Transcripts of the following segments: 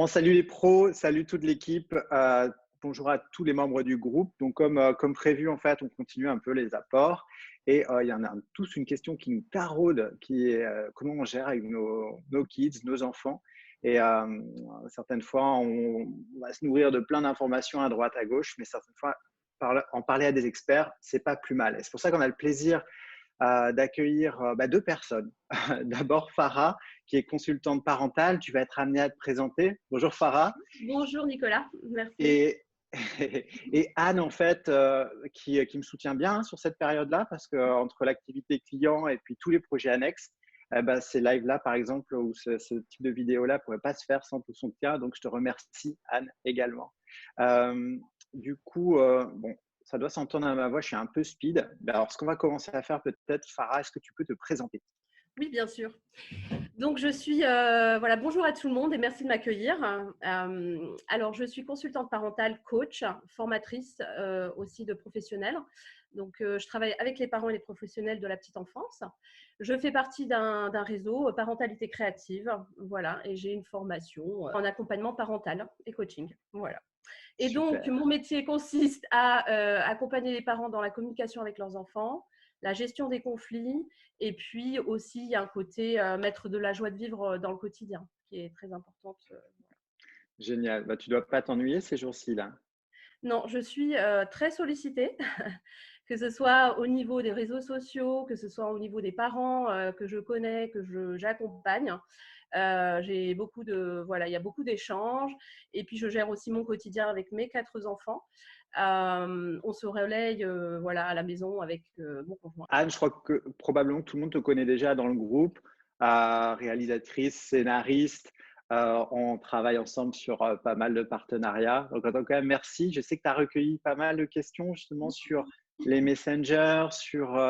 Bon, salut les pros, salut toute l'équipe. Bonjour à tous les membres du groupe. Donc, comme prévu, en fait, on continue un peu les apports. Et il y en a tous une question qui nous taraude, qui est comment on gère avec nos kids, nos enfants. Et certaines fois, on va se nourrir de plein d'informations à droite, à gauche, mais certaines fois, en parler à des experts, c'est pas plus mal. Et c'est pour ça qu'on a le plaisir d'accueillir deux personnes. D'abord, Farah, qui est consultante parentale. Tu vas être amenée à te présenter. Bonjour Farah. Bonjour Nicolas, merci. Et, et Anne, en fait, qui me soutient bien sur cette période-là, parce qu'entre l'activité client et puis tous les projets annexes, ces lives-là, par exemple, ou ce type de vidéo-là ne pourrait pas se faire sans tout son tien. Donc, je te remercie, Anne, également. Du coup, bon, ça doit s'entendre à ma voix, je suis un peu speed. Alors, ce qu'on va commencer à faire peut-être, Farah, est-ce que tu peux te présenter? Oui, bien sûr. Donc, bonjour à tout le monde et merci de m'accueillir. Alors, je suis consultante parentale, coach, formatrice aussi de professionnels. Donc, je travaille avec les parents et les professionnels de la petite enfance. Je fais partie d'un réseau parentalité créative, voilà, et j'ai une formation en accompagnement parental et coaching, voilà. Et donc, Super. mon métier consiste à accompagner les parents dans la communication avec leurs enfants, la gestion des conflits, et puis aussi, il y a un côté mettre de la joie de vivre dans le quotidien, qui est très importante. Génial. Tu ne dois pas t'ennuyer ces jours-ci, là. Non, je suis très sollicitée, que ce soit au niveau des réseaux sociaux, que ce soit au niveau des parents que je connais, j'accompagne. Il y a beaucoup d'échanges. Et puis, je gère aussi mon quotidien avec mes 4 enfants. On se relaye à la maison avec mon conjoint. Anne, je crois que probablement tout le monde te connaît déjà dans le groupe, réalisatrice, scénariste. On travaille ensemble sur pas mal de partenariats. Donc, en tout cas, merci. Je sais que tu as recueilli pas mal de questions justement sur les messengers, sur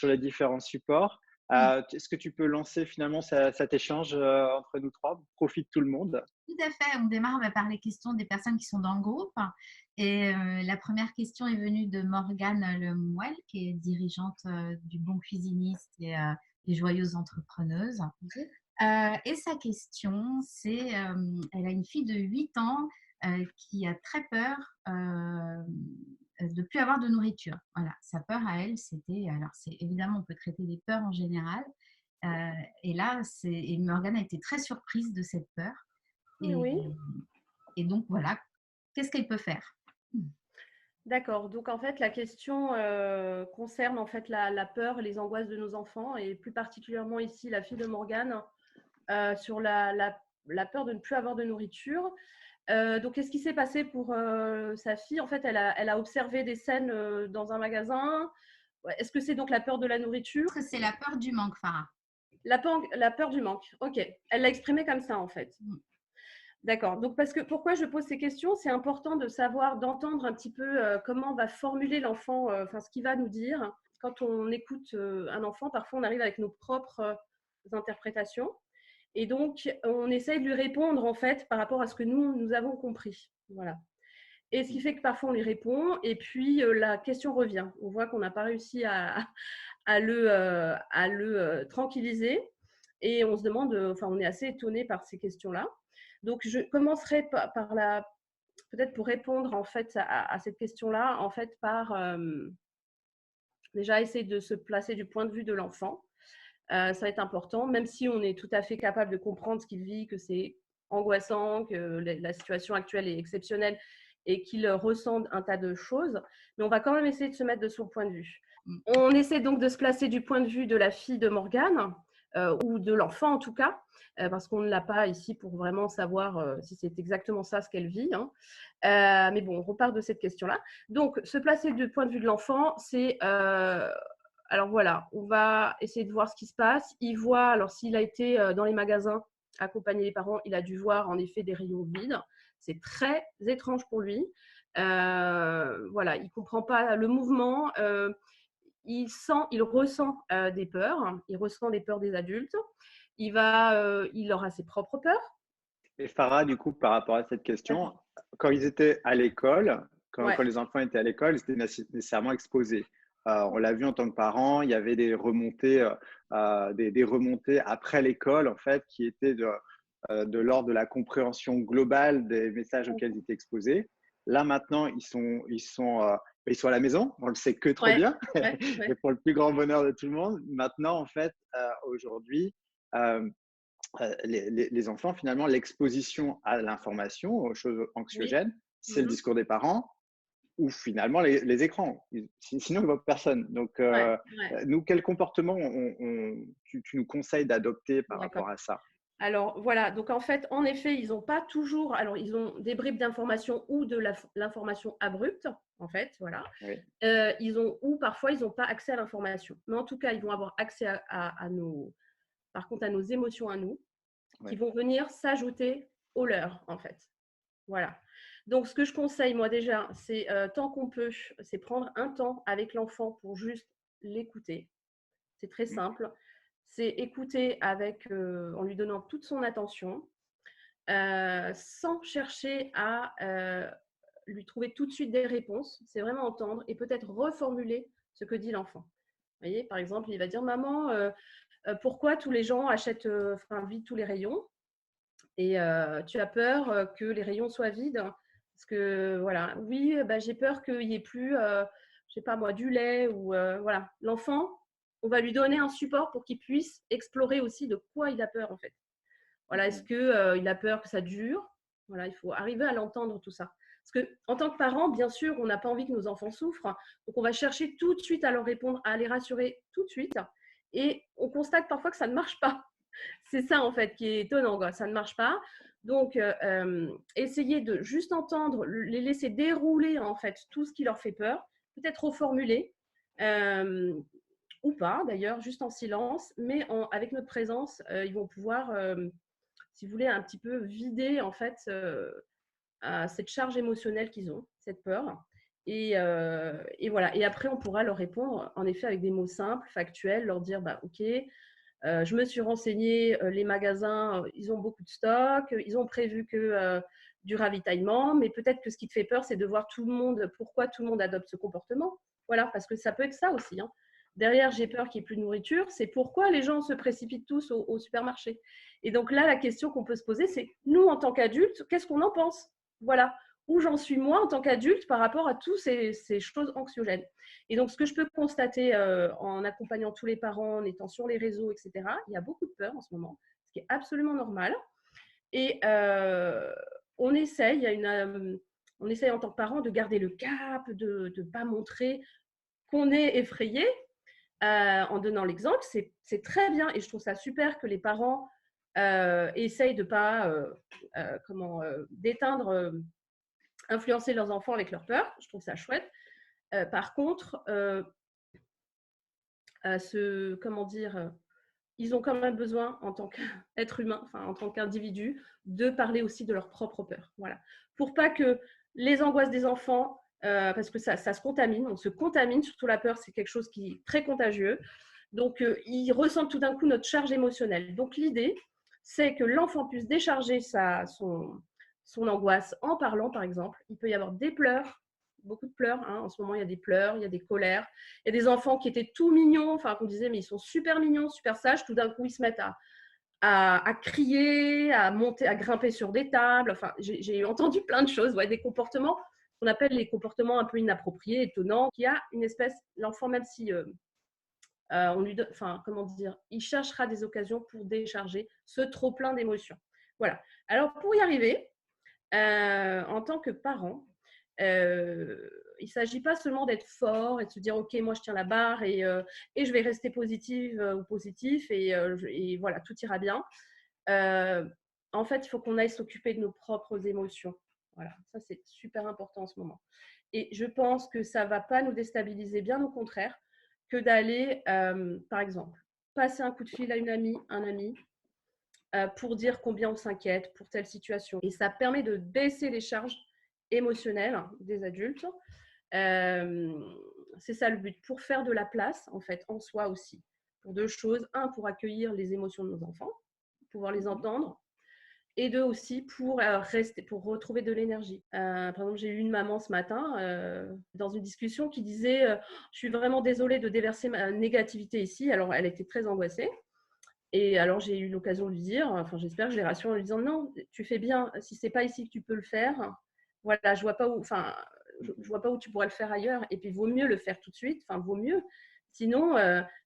les différents supports. Est-ce que tu peux lancer finalement cet échange entre nous trois? Profite tout le monde. Tout à fait. On démarre par les questions des personnes qui sont dans le groupe. Et la première question est venue de Morgane Lemoel, qui est dirigeante du Bon Cuisiniste et des Joyeuses Entrepreneuses. Et sa question, c'est elle a une fille de 8 ans qui a très peur de plus avoir de nourriture. Voilà, sa peur à elle, c'était… Alors, évidemment, on peut traiter des peurs en général. Et là, Morgane a été très surprise de cette peur. Oui. Et donc, voilà, qu'est-ce qu'elle peut faire? D'accord. Donc, en fait, la question concerne en fait la peur et les angoisses de nos enfants, et plus particulièrement ici, la fille de Morgane, sur la peur de ne plus avoir de nourriture. Donc, qu'est-ce qui s'est passé pour sa fille? En fait, elle a observé des scènes dans un magasin. Ouais, est-ce que c'est donc la peur de la nourriture? Je pense que c'est la peur du manque, Farah. La peur du manque. Ok. Elle l'a exprimé comme ça, en fait. D'accord. Donc, pourquoi je pose ces questions? C'est important de savoir, d'entendre un petit peu comment va formuler l'enfant, ce qu'il va nous dire. Quand on écoute un enfant, parfois on arrive avec nos propres interprétations. Et donc, on essaye de lui répondre, en fait, par rapport à ce que nous avons compris. Voilà. Et ce qui fait que parfois, on lui répond, et puis la question revient. On voit qu'on n'a pas réussi à le tranquilliser, et on se demande, on est assez étonné par ces questions-là. Donc, je commencerai peut-être pour répondre, en fait, à cette question-là, en fait, par déjà essayer de se placer du point de vue de l'enfant. Ça va être important, même si on est tout à fait capable de comprendre ce qu'il vit, que c'est angoissant, que la situation actuelle est exceptionnelle et qu'il ressent un tas de choses, mais on va quand même essayer de se mettre de son point de vue. On essaie donc de se placer du point de vue de la fille de Morgane, ou de l'enfant en tout cas, parce qu'on ne l'a pas ici pour vraiment savoir si c'est exactement ça ce qu'elle vit. Mais bon, on repart de cette question-là. Donc, se placer du point de vue de l'enfant, c'est… alors voilà, on va essayer de voir ce qui se passe. Il voit, alors s'il a été dans les magasins, accompagner les parents, il a dû voir en effet des rayons vides. C'est très étrange pour lui. Voilà, il ne comprend pas le mouvement. Il ressent des peurs. Il ressent les peurs des adultes. Il aura ses propres peurs. Et Farah, du coup, par rapport à cette question, quand ils étaient à l'école, Ouais. quand les enfants étaient à l'école, ils étaient nécessairement exposés. On l'a vu en tant que parents, il y avait des remontées après l'école, en fait, qui étaient de l'ordre de la compréhension globale des messages auxquels ils étaient exposés. Là, maintenant, ils sont à la maison, on le sait que trop Ouais, bien, ouais, et ouais. pour le plus grand bonheur de tout le monde. Maintenant, en fait, aujourd'hui, euh, les enfants, finalement, l'exposition à l'information, aux choses Oui. anxiogènes, c'est le Mhm. discours des parents ou finalement les écrans. Sinon, ils ne voient personne. Donc, Ouais, ouais. nous, quel comportement tu nous conseilles d'adopter par D'accord. rapport à ça? Alors voilà, donc en fait, en effet, ils n'ont pas toujours, alors ils ont des bribes d'information ou de l'information abrupte, en fait, voilà. Oui, Ou parfois, ils n'ont pas accès à l'information. Mais en tout cas, ils vont avoir accès par contre, à nos émotions à nous, qui oui, vont venir s'ajouter aux leurs, en fait. Voilà. Donc, ce que je conseille, moi déjà, c'est tant qu'on peut, c'est prendre un temps avec l'enfant pour juste l'écouter. C'est très mmh, simple. C'est écouter en lui donnant toute son attention, sans chercher à lui trouver tout de suite des réponses. C'est vraiment entendre et peut-être reformuler ce que dit l'enfant. Vous voyez, par exemple, il va dire: Maman, pourquoi tous les gens vident tous les rayons et tu as peur que les rayons soient vides? Parce que, voilà, oui, bah, j'ai peur qu'il n'y ait plus, je sais pas moi, du lait ou voilà. L'enfant, on va lui donner un support pour qu'il puisse explorer aussi de quoi il a peur en fait. Voilà, est-ce mmh, que il a peur que ça dure? Voilà, il faut arriver à l'entendre tout ça. Parce que en tant que parent, bien sûr, on n'a pas envie que nos enfants souffrent, donc on va chercher tout de suite à leur répondre, à les rassurer tout de suite, et on constate parfois que ça ne marche pas. C'est ça en fait qui est étonnant, quoi. Ça ne marche pas. Donc, essayer de juste entendre, les laisser dérouler en fait tout ce qui leur fait peur, peut-être reformuler, euh, ou pas d'ailleurs, juste en silence, mais avec notre présence, ils vont pouvoir, si vous voulez, un petit peu vider en fait cette charge émotionnelle qu'ils ont, cette peur. Et voilà. Et après, on pourra leur répondre en effet avec des mots simples, factuels, leur dire bah, ok, je me suis renseignée, les magasins, ils ont beaucoup de stock, ils ont prévu que du ravitaillement, mais peut-être que ce qui te fait peur, c'est de voir pourquoi tout le monde adopte ce comportement. Voilà, parce que ça peut être ça aussi, hein. Derrière, j'ai peur qu'il n'y ait plus de nourriture, c'est pourquoi les gens se précipitent tous au supermarché. Et donc là, la question qu'on peut se poser, c'est nous, en tant qu'adultes, qu'est-ce qu'on en pense? Voilà, où j'en suis moi en tant qu'adulte par rapport à toutes ces choses anxiogènes. Et donc, ce que je peux constater en accompagnant tous les parents, en étant sur les réseaux, etc., il y a beaucoup de peur en ce moment, ce qui est absolument normal. Et on essaye, on essaye en tant que parent de garder le cap, de ne pas montrer qu'on est effrayé en donnant l'exemple. C'est très bien et je trouve ça super que les parents essayent de ne pas d'éteindre, influencer leurs enfants avec leur peur. Je trouve ça chouette. Par contre, comment dire, ils ont quand même besoin en tant qu'être humain, enfin en tant qu'individu, de parler aussi de leur propre peur. Voilà. Pour pas que les angoisses des enfants, parce que ça se contamine, on se contamine, surtout la peur, c'est quelque chose qui est très contagieux. Donc, ils ressentent tout d'un coup notre charge émotionnelle. Donc, l'idée, c'est que l'enfant puisse décharger son angoisse en parlant, par exemple. Il peut y avoir des pleurs, beaucoup de pleurs, hein. En ce moment, il y a des pleurs, il y a des colères. Il y a des enfants qui étaient tout mignons, enfin, qu'on disait, mais ils sont super mignons, super sages. Tout d'un coup, ils se mettent à crier, à monter, à grimper sur des tables. Enfin, j'ai entendu plein de choses, ouais, des comportements qu'on appelle les comportements un peu inappropriés, étonnants, qui a une espèce, l'enfant, même si on lui donne, enfin, comment dire, il cherchera des occasions pour décharger ce trop plein d'émotions. Voilà. Alors, pour y arriver, en tant que parent, il ne s'agit pas seulement d'être fort et de se dire ok, moi je tiens la barre et je vais rester positive ou positif et voilà, tout ira bien. En fait, il faut qu'on aille s'occuper de nos propres émotions. Voilà, ça c'est super important en ce moment. Et je pense que ça ne va pas nous déstabiliser, bien au contraire, que d'aller, par exemple, passer un coup de fil à une amie, un ami, pour dire combien on s'inquiète pour telle situation. Et ça permet de baisser les charges émotionnelles des adultes. C'est ça le but, pour faire de la place, en fait, en soi aussi. Pour deux choses. Un, pour accueillir les émotions de nos enfants, pouvoir les mmh, entendre. Et deux aussi, pour retrouver de l'énergie. Par exemple, j'ai eu une maman ce matin dans une discussion qui disait je suis vraiment désolée de déverser ma négativité ici. Alors, elle était très angoissée. Et alors, j'ai eu l'occasion de lui dire, enfin, j'espère que je l'ai rassuré en lui disant non, tu fais bien. Si c'est pas ici que tu peux le faire, voilà, je vois pas où, enfin, je vois pas où tu pourrais le faire ailleurs. Et puis, vaut mieux le faire tout de suite. Enfin, vaut mieux. Sinon,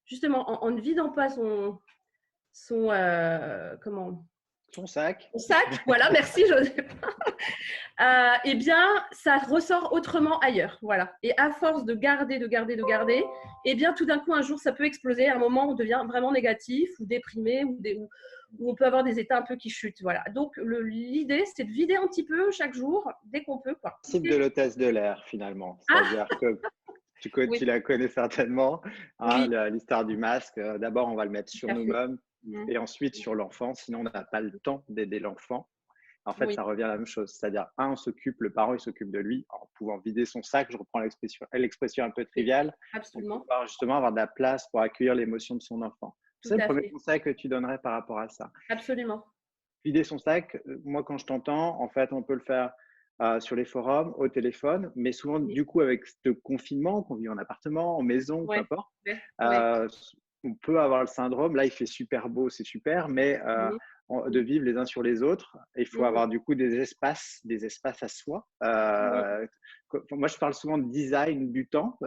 justement, en ne vidant pas son comment Son sac. son sac, voilà, merci, Joseph. Eh bien, ça ressort autrement ailleurs, voilà. Et à force de garder, eh bien, tout d'un coup, un jour, ça peut exploser. À un moment, on devient vraiment négatif ou déprimé ou on peut avoir des états un peu qui chutent, voilà. Donc, l'idée, c'est de vider un petit peu chaque jour, dès qu'on peut, quoi. Principe de l'hôtesse de l'air, finalement. Ah, C'est-à-dire que tu oui, la connais certainement, hein, oui, l'histoire du masque. D'abord, on va le mettre tout sur à fait. nous-mêmes Mmh. et ensuite sur l'enfant. Sinon, on n'a pas le temps d'aider l'enfant. En fait, Oui, ça revient à la même chose. C'est-à-dire, le parent, il s'occupe de lui en pouvant vider son sac. Je reprends l'expression un peu oui, triviale pour absolument, pouvoir justement avoir de la place pour accueillir l'émotion de son enfant. tout C'est le à premier fait, conseil que tu donnerais par rapport à ça. absolument. Vider son sac, moi, quand je t'entends, en fait, on peut le faire sur les forums, au téléphone, mais souvent, Oui, du coup, avec ce confinement, qu'on vit en appartement, en maison, peu ouais, importe, ouais, ouais. euh, on peut avoir le syndrome. Là, il fait super beau, c'est super, mais Mmh, de mmh, vivre les uns sur les autres, il faut mmh, avoir du coup des espaces à soi. mmh. Moi, je parle souvent de design du temps.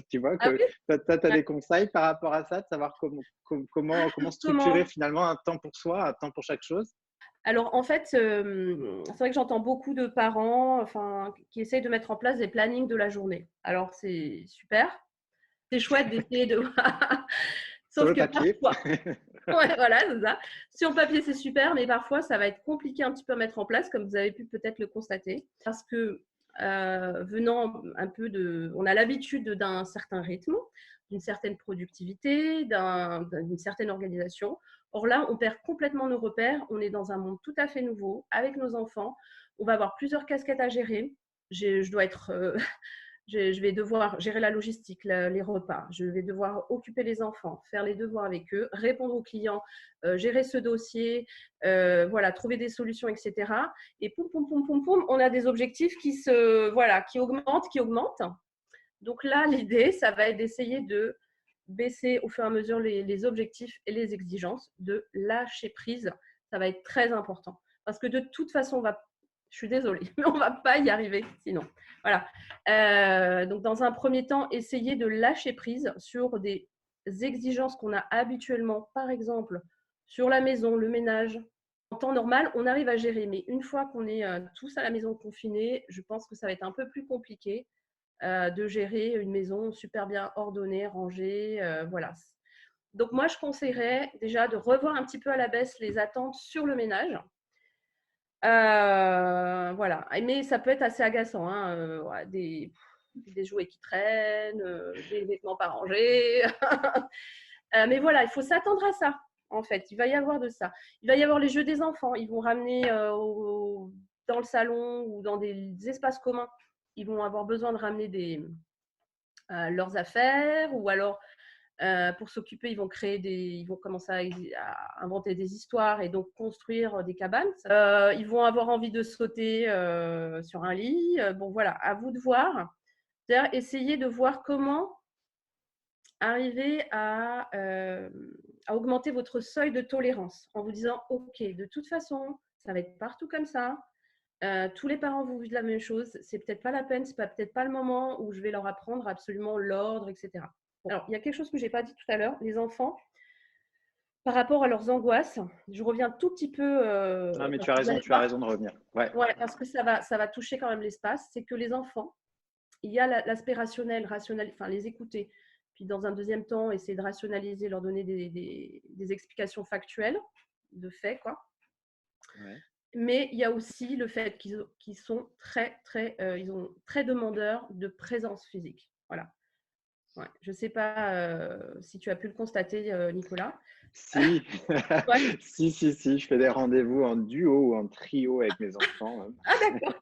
Tu vois Ah que oui? tu as Ouais. des conseils par rapport à ça, de savoir comment structurer Comment? finalement un temps pour soi, un temps pour chaque chose. Alors en fait, c'est vrai que j'entends beaucoup de parents, enfin, qui essayent de mettre en place des plannings de la journée. Alors c'est super, c'est chouette d'essayer de Sur sauf le que papier. parfois ouais, voilà, c'est ça. Sur le papier, c'est super, mais parfois, ça va être compliqué un petit peu à mettre en place, comme vous avez pu peut-être le constater. Parce que venant un peu de… On a l'habitude d'un certain rythme, d'une certaine productivité, d'une certaine organisation. Or là, on perd complètement nos repères. On est dans un monde tout à fait nouveau, avec nos enfants. On va avoir plusieurs casquettes à gérer. Je dois être je vais devoir gérer la logistique, les repas, je vais devoir occuper les enfants, faire les devoirs avec eux, répondre aux clients, gérer ce dossier, voilà, trouver des solutions, etc. Et poum, poum, poum, poum, poum, on a des objectifs voilà, qui augmentent. Donc là, l'idée, ça va être d'essayer de baisser au fur et à mesure les objectifs et les exigences, de lâcher prise. Ça va être très important. Parce que de toute façon, je suis désolée, mais on ne va pas y arriver sinon. Voilà. Donc, dans un premier temps, essayer de lâcher prise sur des exigences qu'on a habituellement, par exemple, sur la maison, le ménage. En temps normal, on arrive à gérer, mais une fois qu'on est tous à la maison confinés, je pense que ça va être un peu plus compliqué de gérer une maison super bien ordonnée, rangée. Voilà. Donc, moi, je conseillerais déjà de revoir un petit peu à la baisse les attentes sur le ménage. Voilà. Mais ça peut être assez agaçant, hein, ouais, des jouets qui traînent, des vêtements pas rangés. Mais voilà, il faut s'attendre à ça, en fait. Il va y avoir de ça. Il va y avoir les jeux des enfants. Ils vont ramener dans le salon ou dans des espaces communs. Ils vont avoir besoin de ramener leurs affaires ou alors pour s'occuper, ils vont commencer à inventer des histoires et donc construire des cabanes. Ils vont avoir envie de sauter sur un lit. Bon, voilà, à vous de voir. C'est-à-dire essayer de voir comment arriver à augmenter votre seuil de tolérance en vous disant, OK, de toute façon, ça va être partout comme ça. Tous les parents vous vivent la même chose. C'est peut-être pas la peine, c'est peut-être pas le moment où je vais leur apprendre absolument l'ordre, etc. Bon, alors, il y a quelque chose que je n'ai pas dit tout à l'heure. Les enfants, par rapport à leurs angoisses, je reviens tout petit peu Ah, mais parce que vous allez tu as voir, raison de revenir. Ouais. ouais, parce que ça va toucher quand même l'espace. C'est que les enfants, il y a l'aspect rationnel, enfin les écouter. Puis dans un deuxième temps, essayer de rationaliser, leur donner des explications factuelles, de faits, quoi. Ouais. Mais il y a aussi le fait qu'ils sont ils ont très demandeurs de présence physique. Voilà. Ouais. Je ne sais pas si tu as pu le constater, Nicolas. Si. Ouais. Si, je fais des rendez-vous en duo ou en trio avec mes enfants, même. Ah d'accord.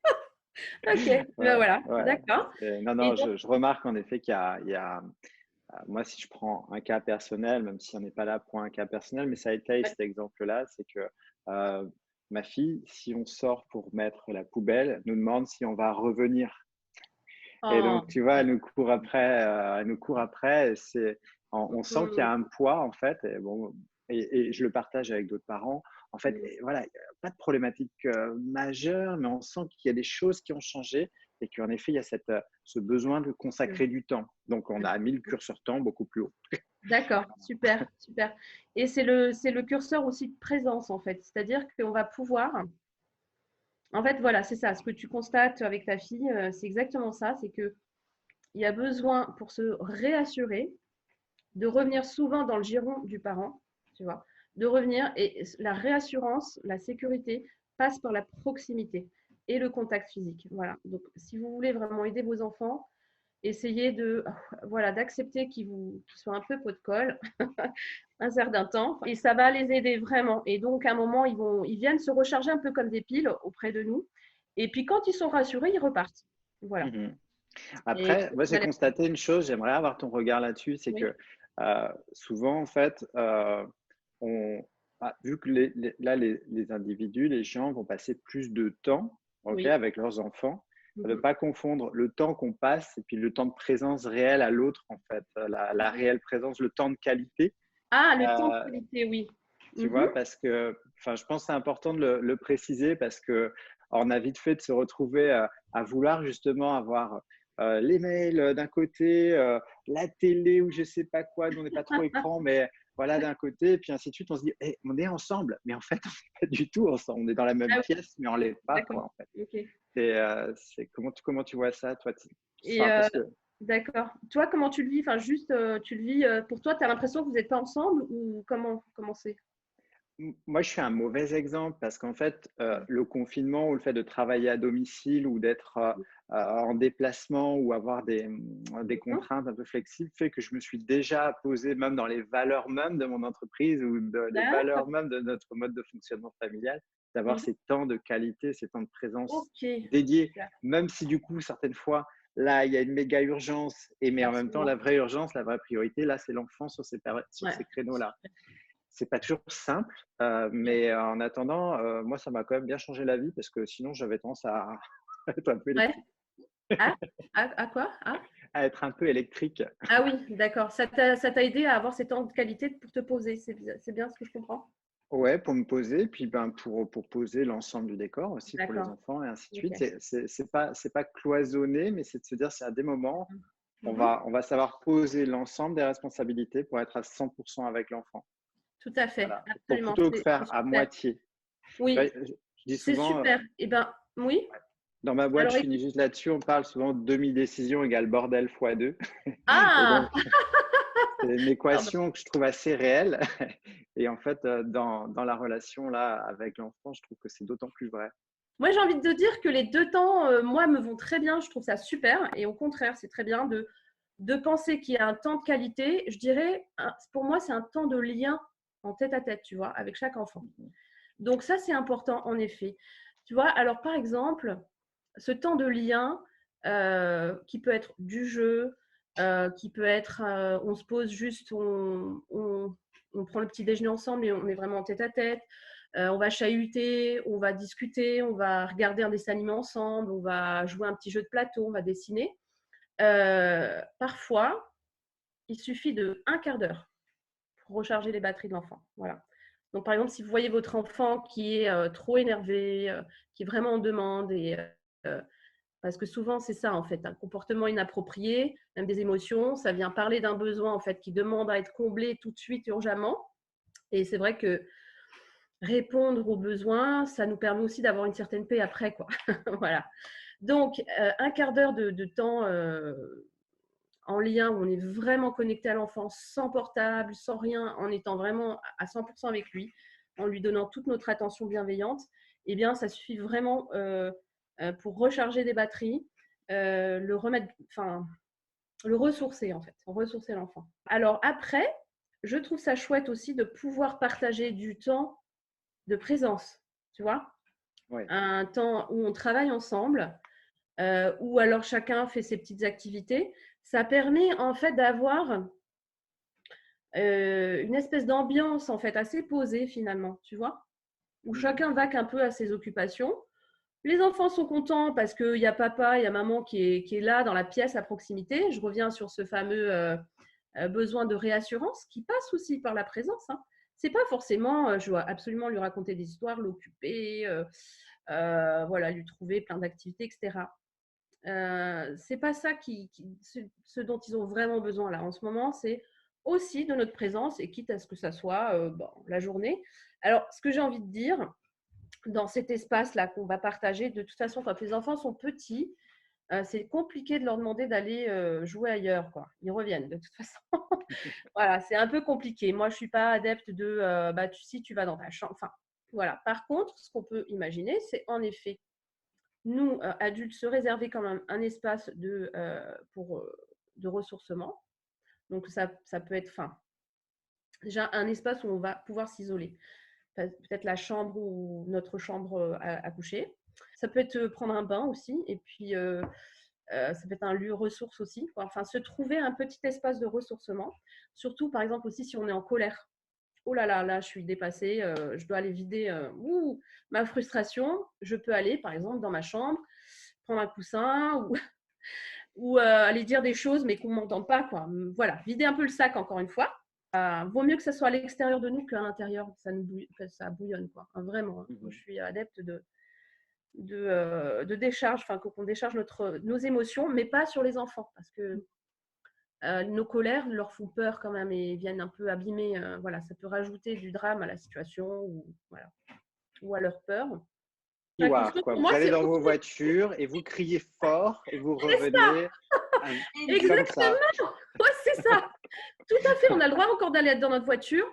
Ok. Ben Ouais, voilà. ouais. D'accord. Non, Et non, donc, je remarque en effet qu'il y a moi, si je prends un cas personnel, même si on n'est pas là pour un cas personnel, mais ça étaye ouais. cet exemple-là, c'est que euh, ma fille, si on sort pour mettre la poubelle, elle nous demande si on va revenir. Et Oh. donc, tu vois, elle nous court après, elle nous court après. Et on sent qu'il y a Mhm. un poids, en fait. Et bon, et je le partage avec d'autres parents, en fait, voilà, il n'y a pas de problématique majeure, mais on sent qu'il y a des choses qui ont changé et qu'en effet, il y a ce besoin de consacrer du temps. Donc, on a mis le curseur temps beaucoup plus haut. D'accord, super, super. Et c'est le curseur aussi de présence, en fait. C'est-à-dire qu'on va pouvoir… En fait, voilà, c'est ça. Ce que tu constates avec ta fille, c'est exactement ça. C'est qu'il y a besoin, pour se réassurer, de revenir souvent dans le giron du parent, tu vois, de revenir. Et la réassurance, la sécurité passe par la proximité et le contact physique. Voilà. Donc, si vous voulez vraiment aider vos enfants, essayez d'accepter qu'ils soient un peu pot de colle un certain temps et ça va les aider vraiment. Et donc, à un moment, ils viennent se recharger un peu comme des piles auprès de nous. Et puis, quand ils sont rassurés, ils repartent. Voilà. Après, moi, j'ai constaté une chose, j'aimerais avoir ton regard là-dessus, c'est que souvent, en fait, vu que les individus, les gens vont passer plus de temps avec leurs enfants, ne pas confondre le temps qu'on passe et puis le temps de présence réel à l'autre, en fait, la réelle présence, le temps de qualité. Ah, le temps de qualité, oui. Tu vois, parce que je pense que c'est important de le préciser parce qu'on a vite fait de se retrouver à vouloir justement avoir les mails d'un côté, la télé ou je ne sais pas quoi, dont on n'est pas trop écran, mais voilà d'un côté, et puis ainsi de suite. On se dit, on est ensemble, mais en fait, on n'est pas du tout ensemble. On est dans la même pièce, mais on ne l'est pas, quoi, en fait. Okay. Comment tu vois ça, toi? D'accord. Toi, comment tu le vis? Enfin, juste, tu le vis pour toi, tu as l'impression que vous n'êtes pas ensemble ou comment c'est? Moi, je suis un mauvais exemple parce qu'en fait, le confinement ou le fait de travailler à domicile ou d'être en déplacement ou avoir des contraintes un peu flexibles fait que je me suis déjà posé même dans les valeurs mêmes de mon entreprise ou les valeurs même de notre mode de fonctionnement familial, d'avoir ces temps de qualité, ces temps de présence dédiés, même si du coup, certaines fois, là, il y a une méga urgence, mais en même temps, la vraie urgence, la vraie priorité, là, c'est l'enfant sur ces créneaux-là. C'est pas toujours simple, mais en attendant, moi, ça m'a quand même bien changé la vie parce que sinon, j'avais tendance à être un peu électrique. À quoi? À être un peu électrique. Ah oui, d'accord. Ça t'a aidé à avoir ces temps de qualité pour te poser. C'est bien ce que je comprends? Ouais, pour me poser, puis pour poser l'ensemble du décor aussi pour les enfants et ainsi de suite. C'est pas cloisonné, mais c'est de se dire, c'est à des moments, on va savoir poser l'ensemble des responsabilités pour être à 100% avec l'enfant. Tout à fait, Voilà. absolument. Plutôt que faire à moitié. Oui, je dis souvent, c'est super. Eh bien, oui. Dans ma boîte, je finis juste là-dessus. On parle souvent de demi-décision égale bordel x 2. Ah c'est une équation que je trouve assez réelle. Et en fait, dans la relation là avec l'enfant, je trouve que c'est d'autant plus vrai. Moi, j'ai envie de te dire que les deux temps, moi, me vont très bien. Je trouve ça super. Et au contraire, c'est très bien de penser qu'il y a un temps de qualité. Je dirais, pour moi, c'est un temps de lien en tête-à-tête, tu vois, avec chaque enfant. Donc ça, c'est important, en effet. Tu vois, alors par exemple, ce temps de lien qui peut être du jeu, qui peut être, on se pose juste, on prend le petit déjeuner ensemble et on est vraiment en tête-à-tête. On va chahuter, on va discuter, on va regarder un dessin animé ensemble, on va jouer un petit jeu de plateau, on va dessiner. Parfois, il suffit de 1/4 d'heure pour recharger les batteries de l'enfant. Voilà. Donc, par exemple, si vous voyez votre enfant qui est trop énervé, qui est vraiment en demande, parce que souvent, c'est ça, en fait, un comportement inapproprié, même des émotions, ça vient parler d'un besoin, en fait, qui demande à être comblé tout de suite, urgemment. Et c'est vrai que répondre aux besoins, ça nous permet aussi d'avoir une certaine paix après, quoi. Voilà. Donc, 1/4 d'heure de temps en lien où on est vraiment connecté à l'enfant, sans portable, sans rien, en étant vraiment à 100% avec lui, en lui donnant toute notre attention bienveillante, eh bien, ça suffit vraiment pour recharger des batteries, le ressourcer, en fait, ressourcer l'enfant. Alors après, je trouve ça chouette aussi de pouvoir partager du temps de présence, tu vois, un temps où on travaille ensemble, ou alors chacun fait ses petites activités. Ça permet en fait d'avoir une espèce d'ambiance en fait assez posée finalement, tu vois, où chacun vaque un peu à ses occupations. Les enfants sont contents parce qu'il y a papa, il y a maman qui est là dans la pièce à proximité. Je reviens sur ce fameux besoin de réassurance qui passe aussi par la présence. Hein. C'est pas forcément, je dois absolument lui raconter des histoires, l'occuper, voilà, lui trouver plein d'activités, etc. C'est pas ça ce dont ils ont vraiment besoin là en ce moment, c'est aussi de notre présence et quitte à ce que ça soit la journée. Alors, ce que j'ai envie de dire dans cet espace-là qu'on va partager, de toute façon, quand les enfants sont petits, c'est compliqué de leur demander d'aller jouer ailleurs, quoi. Ils reviennent de toute façon. Voilà, c'est un peu compliqué. Moi, je ne suis pas adepte de si tu vas dans ta chambre. Enfin, voilà. Par contre, ce qu'on peut imaginer, c'est en effet nous, adultes, se réserver quand même un espace de ressourcement. Donc, ça peut être déjà un espace où on va pouvoir s'isoler. Peut-être la chambre ou notre chambre à coucher. Ça peut être prendre un bain aussi. Et puis, ça peut être un lieu ressource aussi, quoi. Enfin, se trouver un petit espace de ressourcement. Surtout, par exemple, aussi si on est en colère. Oh là là, là, je suis dépassée, je dois aller vider ma frustration. Je peux aller, par exemple, dans ma chambre, prendre un coussin ou aller dire des choses, mais qu'on ne m'entende pas, quoi. Voilà, vider un peu le sac, encore une fois. Vaut mieux que ça soit à l'extérieur de nous qu'à l'intérieur, que ça bouillonne, quoi. Vraiment, moi, je suis adepte de décharge, enfin, qu'on décharge nos émotions, mais pas sur les enfants, parce que nos colères leur font peur quand même et viennent un peu abîmer. Voilà, ça peut rajouter du drame à la situation voilà, ou à leur peur. Histoire, quoi. Pour Vous moi, allez c'est dans vos voitures et vous criez fort et vous ça, revenez comme exactement. ça. Ouais, c'est ça. Tout à fait. On a le droit encore d'aller dans notre voiture.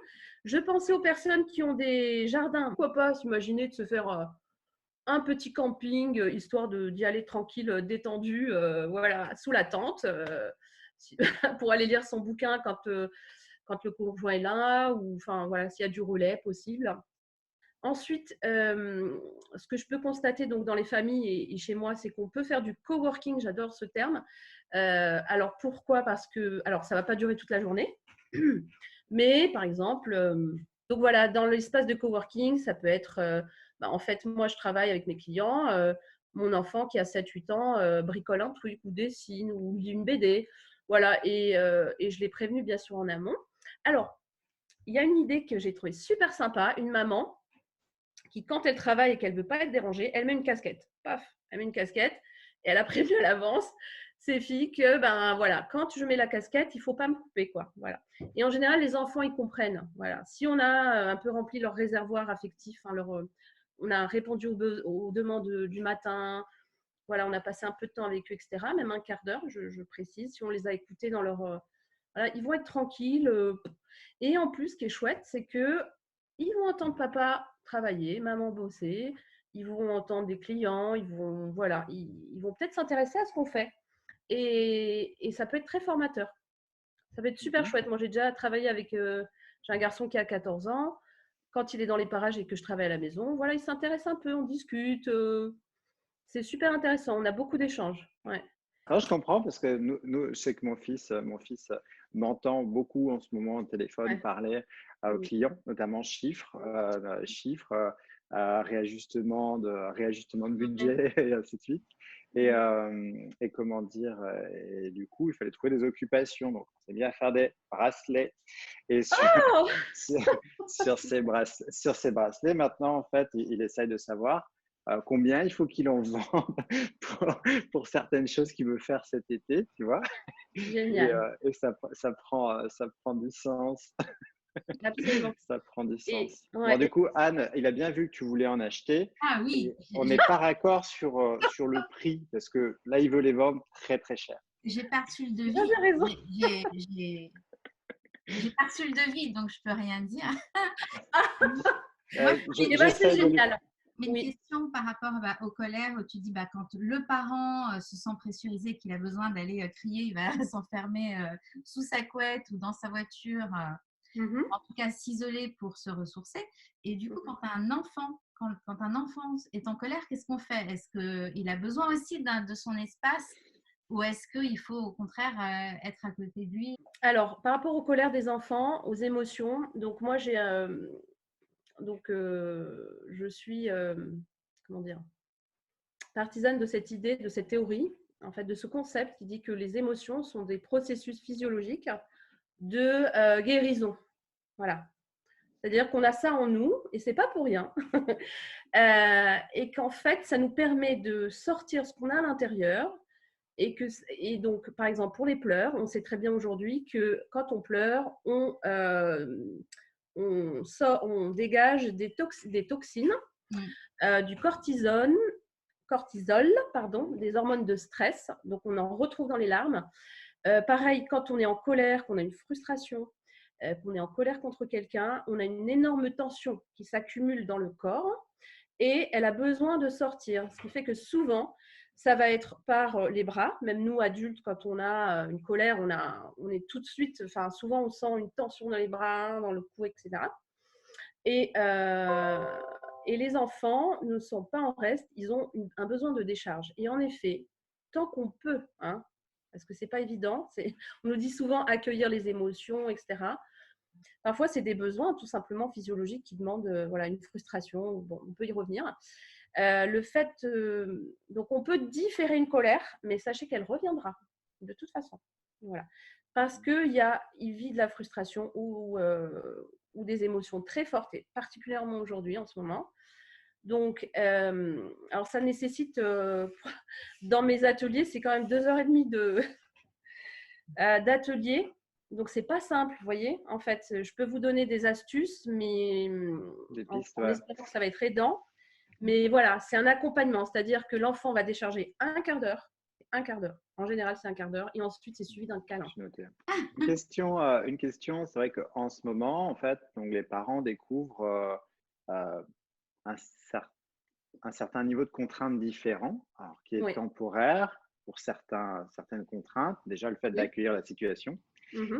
Je pensais aux personnes qui ont des jardins. Pourquoi pas s'imaginer de se faire un petit camping, histoire d'y aller tranquille, détendu, voilà, sous la tente, pour aller lire son bouquin quand le conjoint est là, ou enfin voilà, s'il y a du relais possible. Ensuite, ce que je peux constater donc dans les familles et chez moi, c'est qu'on peut faire du coworking. J'adore ce terme. Alors pourquoi? Parce que alors ça va pas durer toute la journée, mais par exemple, donc voilà, dans l'espace de coworking, ça peut être, en fait, moi je travaille avec mes clients. Mon enfant qui a 7-8 ans bricole un truc ou dessine ou lit une BD, voilà, et je l'ai prévenu bien sûr en amont. Alors, il y a une idée que j'ai trouvée super sympa, une maman qui, quand elle travaille et qu'elle ne veut pas être dérangée, elle met une casquette. Paf, elle met une casquette et elle a prévenu à l'avance ses filles que, ben voilà, quand je mets la casquette, il ne faut pas me couper, quoi. Voilà. Et en général, les enfants, ils comprennent. Voilà. Si on a un peu rempli leur réservoir affectif, on a répondu aux demandes du matin, voilà, on a passé un peu de temps avec eux, etc. Même un quart d'heure, je précise, si on les a écoutés dans voilà, ils vont être tranquilles. Et en plus, ce qui est chouette, c'est que ils vont entendre papa travailler, maman bosser, ils vont entendre des clients, voilà, ils vont peut-être s'intéresser à ce qu'on fait. Et ça peut être très formateur. Ça peut être super chouette. Moi, j'ai déjà travaillé avec, j'ai un garçon qui a 14 ans. Quand il est dans les parages et que je travaille à la maison, voilà, il s'intéresse un peu, on discute. C'est super intéressant. On a beaucoup d'échanges. Ouais. Alors, je comprends parce que je sais que mon fils m'entend beaucoup en ce moment au téléphone Ouais. parler aux clients, notamment chiffres, réajustement de budget et ainsi de suite. Et comment dire, et du coup, il fallait trouver des occupations. Donc, on s'est mis à faire des bracelets. Et Oh sur ces bracelets, maintenant, en fait, il essaye de savoir combien il faut qu'il en vende pour certaines choses qu'il veut faire cet été, tu vois. Génial. Et ça prend du sens. Absolument. Ça prend du Et, sens. Bon, ouais, du coup, Anne, il a bien vu que tu voulais en acheter. Ah Et oui, on n'est pas raccord sur le prix parce que là, il veut les vendre très, très cher. j'ai pas reçu le j'ai devis. raison. J'ai pas reçu le devis, donc je peux rien dire. Moi, Eh ben, c'est J'essaie de lui. génial. mais une Oui. question par rapport aux colères où tu dis quand le parent se sent pressurisé qu'il a besoin d'aller crier, il va s'enfermer sous sa couette ou dans sa voiture, en tout cas s'isoler pour se ressourcer. Et du coup, quand un enfant, quand un enfant est en colère, qu'est-ce qu'on fait? Est-ce qu'il a besoin aussi de son espace ou est-ce qu'il faut au contraire être à côté de lui? Alors, par rapport aux colères des enfants, aux émotions, donc moi, je suis, comment dire, partisane de cette idée, de cette théorie, en fait, de ce concept qui dit que les émotions sont des processus physiologiques de guérison. Voilà. C'est-à-dire qu'on a ça en nous et c'est pas pour rien. Et qu'en fait, ça nous permet de sortir ce qu'on a à l'intérieur. Et donc, par exemple, pour les pleurs, on sait très bien aujourd'hui que quand on pleure, on dégage des toxines, du cortisol, pardon, des hormones de stress. Donc, on en retrouve dans les larmes. Pareil, quand on est en colère, qu'on a une frustration, qu'on est en colère contre quelqu'un, on a une énorme tension qui s'accumule dans le corps et elle a besoin de sortir. Ce qui fait que souvent, ça va être par les bras. Même nous, adultes, quand on a une colère, on est tout de suite, enfin, souvent, on sent une tension dans les bras, dans le cou, etc. Et, et les enfants ne sont pas en reste, ils ont un besoin de décharge. Et en effet, tant qu'on peut, hein, parce que c'est pas évident, on nous dit souvent accueillir les émotions, etc. Parfois, c'est des besoins tout simplement physiologiques qui demandent voilà, une frustration. Bon, on peut y revenir. Donc, on peut différer une colère, mais sachez qu'elle reviendra de toute façon. Voilà. Parce qu'il vit de la frustration ou des émotions très fortes, et particulièrement aujourd'hui, en ce moment. Donc, alors ça nécessite, dans mes ateliers, c'est quand même 2h30 d'atelier. Donc, c'est pas simple, vous voyez. En fait, je peux vous donner des astuces, mais en espérant que ça va être aidant. Mais voilà, c'est un accompagnement, c'est-à-dire que l'enfant va décharger un quart d'heure. En général, c'est un quart d'heure. Et ensuite, c'est suivi d'un câlin. Une question, c'est vrai qu'en ce moment, en fait, donc les parents découvrent un certain niveau de contraintes différent, alors, qui est temporaire pour certaines contraintes. Déjà, le fait d'accueillir la situation.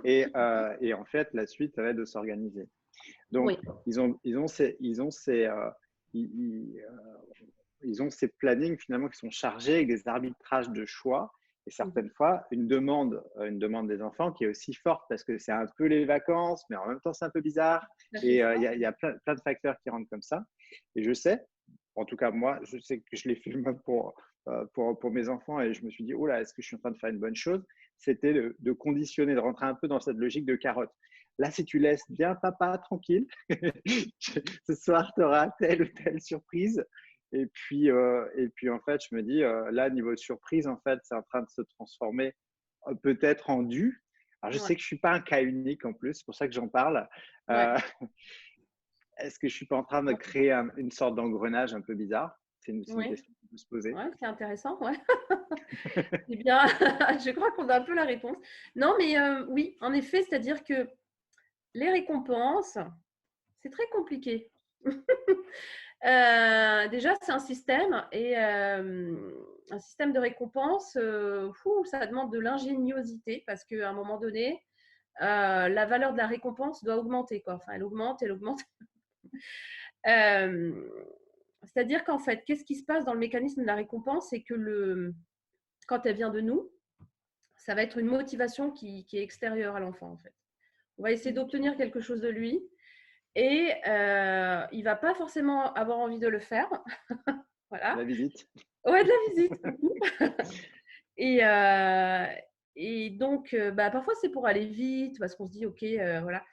Et en fait, la suite, ça va être de s'organiser. Donc, ils ont ces plannings finalement qui sont chargés avec des arbitrages de choix et certaines fois une demande des enfants qui est aussi forte parce que c'est un peu les vacances, mais en même temps c'est un peu bizarre. Et il y a plein de facteurs qui rentrent comme ça. Et je sais, en tout cas moi, je sais que je l'ai fait même pour mes enfants et je me suis dit, oh là, est-ce que je suis en train de faire une bonne chose? C'était de conditionner, de rentrer un peu dans cette logique de carotte. Là, si tu laisses bien papa tranquille, ce soir, tu auras telle ou telle surprise. Et puis, en fait, je me dis, là, niveau surprise, en fait, c'est en train de se transformer peut-être en dû. Alors, je sais que je ne suis pas un cas unique en plus, c'est pour ça que j'en parle. Est-ce que je ne suis pas en train de créer une sorte d'engrenage un peu bizarre? C'est une question qu'on peut se poser. Oui, c'est intéressant. Ouais. C'est bien, je crois qu'on a un peu la réponse. Non, mais oui, en effet, c'est-à-dire que les récompenses, c'est très compliqué. Déjà, c'est un système et un système de récompense, ça demande de l'ingéniosité parce qu'à un moment donné, la valeur de la récompense doit augmenter, quoi. Enfin, elle augmente. C'est-à-dire qu'en fait, qu'est-ce qui se passe dans le mécanisme de la récompense? C'est que quand elle vient de nous, ça va être une motivation qui est extérieure à l'enfant, en fait. On va essayer d'obtenir quelque chose de lui et il ne va pas forcément avoir envie de le faire. Voilà. La visite. Ouais, de la visite. Et donc, parfois, c'est pour aller vite parce qu'on se dit, OK, voilà,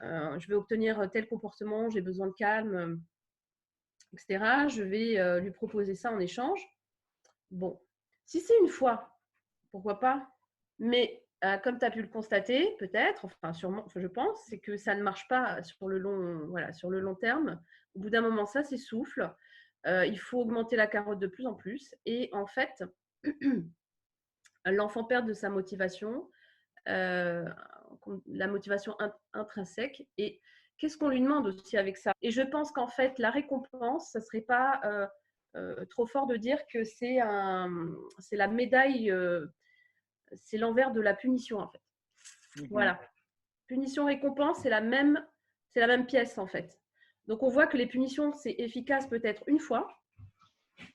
je vais obtenir tel comportement, j'ai besoin de calme, etc. Je vais lui proposer ça en échange. Bon, si c'est une fois, pourquoi pas? Mais comme tu as pu le constater, peut-être, enfin sûrement, je pense, c'est que ça ne marche pas sur le long terme. Au bout d'un moment, ça s'essouffle. Il faut augmenter la carotte de plus en plus. Et en fait, l'enfant perd de sa motivation, la motivation intrinsèque. Et qu'est-ce qu'on lui demande aussi avec ça? Et je pense qu'en fait, la récompense, ça ne serait pas trop fort de dire que c'est la médaille, c'est l'envers de la punition, en fait. Voilà. Punition-récompense, c'est la même pièce, en fait. Donc, on voit que les punitions, c'est efficace peut-être une fois,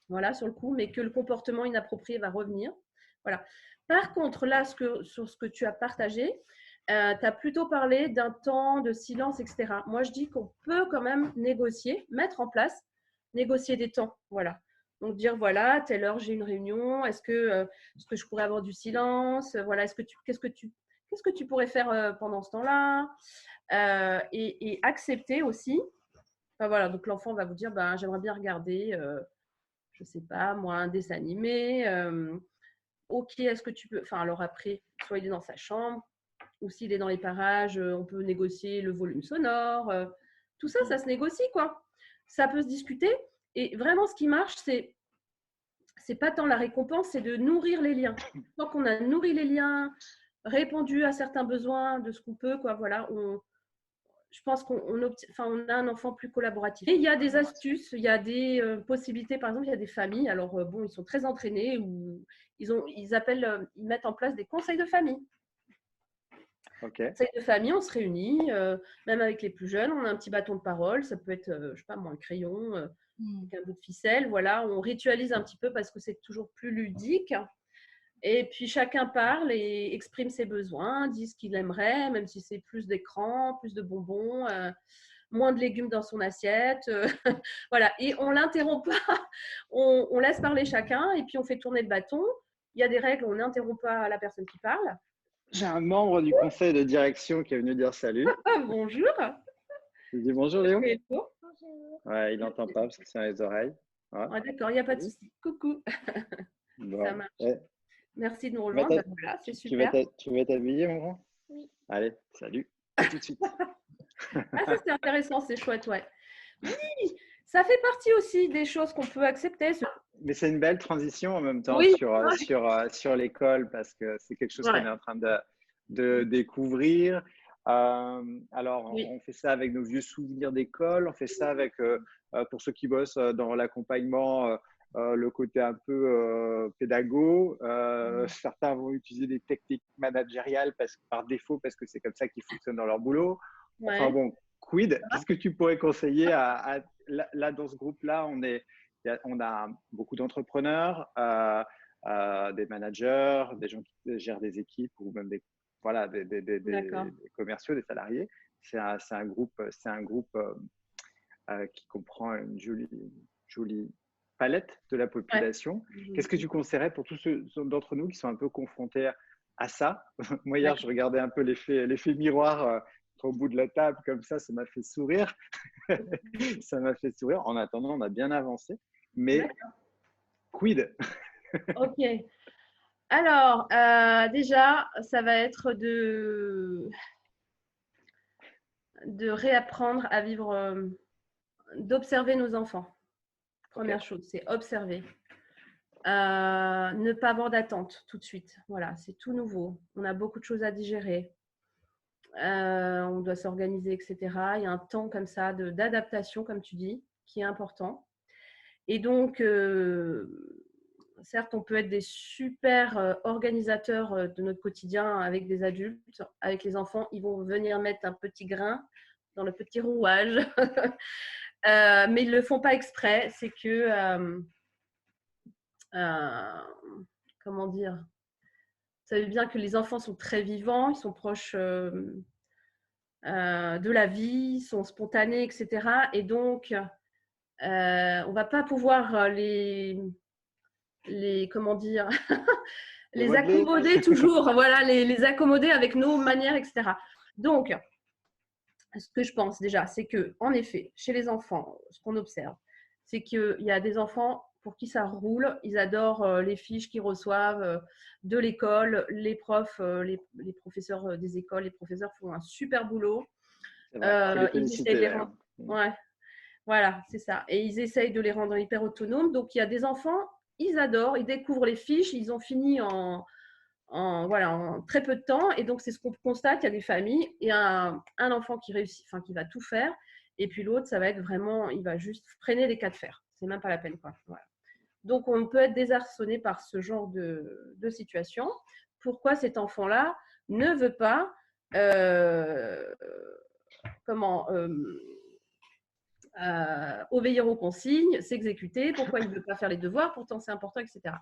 voilà, sur le coup, mais que le comportement inapproprié va revenir. Voilà. Par contre, là, sur ce que tu as partagé, tu as plutôt parlé d'un temps de silence, etc. Moi, je dis qu'on peut quand même négocier, mettre en place, négocier des temps. Voilà. Donc, dire, voilà, telle heure, j'ai une réunion. Est-ce que je pourrais avoir du silence? Voilà. Qu'est-ce que tu pourrais faire pendant ce temps-là? et accepter aussi. Enfin, voilà, donc l'enfant va vous dire, ben, j'aimerais bien regarder, je sais pas, moi, un dessin animé. Ok, est-ce que tu peux… Enfin, alors après, soit il est dans sa chambre, ou s'il est dans les parages, on peut négocier le volume sonore. Tout ça, ça se négocie, quoi. Ça peut se discuter. Et vraiment, ce qui marche, c'est pas tant la récompense, c'est de nourrir les liens. Tant qu'on a nourri les liens, répondu à certains besoins de ce qu'on peut, quoi, voilà, je pense on a un enfant plus collaboratif. Et il y a des astuces, il y a des possibilités. Par exemple, il y a des familles, alors bon, ils sont très entraînés, ou ils mettent en place des conseils de famille. Ok. Conseil de famille, on se réunit, même avec les plus jeunes, on a un petit bâton de parole, ça peut être, je sais pas moi, un crayon, avec un bout de ficelle, voilà, on ritualise un petit peu parce que c'est toujours plus ludique. Et puis chacun parle et exprime ses besoins, dit ce qu'il aimerait, même si c'est plus d'écran, plus de bonbons, moins de légumes dans son assiette. Voilà, et on l'interrompt pas, on laisse parler chacun et puis on fait tourner le bâton. Il y a des règles, on n'interrompt pas la personne qui parle. J'ai un membre du conseil de direction qui est venu dire salut. Ah, bonjour. Je dis bonjour Léo. Hello. Ouais, il n'entend pas parce que c'est dans les oreilles. Ouais. Ah, d'accord, il n'y a pas de Salut. souci. Coucou. Bon. Ça marche. Ouais. Merci de nous Tu vas rejoindre. t'a- Voilà, c'est tu vas super. tu vas t'habiller, mon grand? Oui. Allez, salut. À tout de suite. Ah, ça, c'est intéressant, c'est chouette, ouais. Oui, ça fait partie aussi des choses qu'on peut accepter. Mais c'est une belle transition en même temps Oui, sur l'école parce que c'est quelque chose qu'on est ouais. en train de découvrir. Alors, Oui. on fait ça avec nos vieux souvenirs d'école, on fait ça avec, pour ceux qui bossent dans l'accompagnement, le côté un peu pédago. Certains vont utiliser des techniques managériales par défaut parce que c'est comme ça qu'ils fonctionnent dans leur boulot. Enfin Ouais. bon, quid, qu'est-ce que tu pourrais conseiller là, dans ce groupe-là, on a beaucoup d'entrepreneurs, des managers, des gens qui gèrent des équipes ou même des commerciaux, des salariés. C'est un groupe qui comprend une jolie palette de la population. Ouais. Qu'est-ce que tu conseillerais pour tous ceux d'entre nous qui sont un peu confrontés à ça? Moi, hier, je regardais un peu l'effet miroir au bout de la table, comme ça m'a fait sourire. Ça m'a fait sourire. En attendant, on a bien avancé. Mais quid? Ok. Alors, déjà, ça va être de réapprendre à vivre, d'observer nos enfants. Première chose, c'est observer. Ne pas avoir d'attente tout de suite. Voilà, c'est tout nouveau. On a beaucoup de choses à digérer. On doit s'organiser, etc. Il y a un temps comme ça d'adaptation, comme tu dis, qui est important. Et donc, certes, on peut être des super organisateurs de notre quotidien avec des adultes. Avec les enfants, ils vont venir mettre un petit grain dans le petit rouage. Mais ils ne le font pas exprès. C'est que, comment dire, vous savez bien que les enfants sont très vivants, ils sont proches de la vie, ils sont spontanés, etc. Et donc, on ne va pas pouvoir comment dire, les accommoder toujours, voilà, les accommoder avec nos manières, etc. Donc, ce que je pense déjà, c'est que, en effet, chez les enfants, ce qu'on observe, c'est qu'il y a des enfants pour qui ça roule, ils adorent les fiches qu'ils reçoivent de l'école, les profs, les professeurs des écoles, les professeurs font un super boulot. Ils essayent de les rendre… Ouais, voilà, c'est ça. Et ils essayent de les rendre hyper autonomes. Donc, il y a des enfants, ils adorent, ils découvrent les fiches, ils ont fini en très peu de temps. Et donc, c'est ce qu'on constate. Il y a des familles et un enfant qui réussit, enfin, qui va tout faire. Et puis l'autre, ça va être vraiment, il va juste freiner les cas de fer. C'est même pas la peine, quoi. Voilà. Donc, on peut être désarçonné par ce genre de situation. Pourquoi cet enfant-là ne veut pas obéir aux consignes, s'exécuter, pourquoi il ne veut pas faire les devoirs, pourtant c'est important, etc.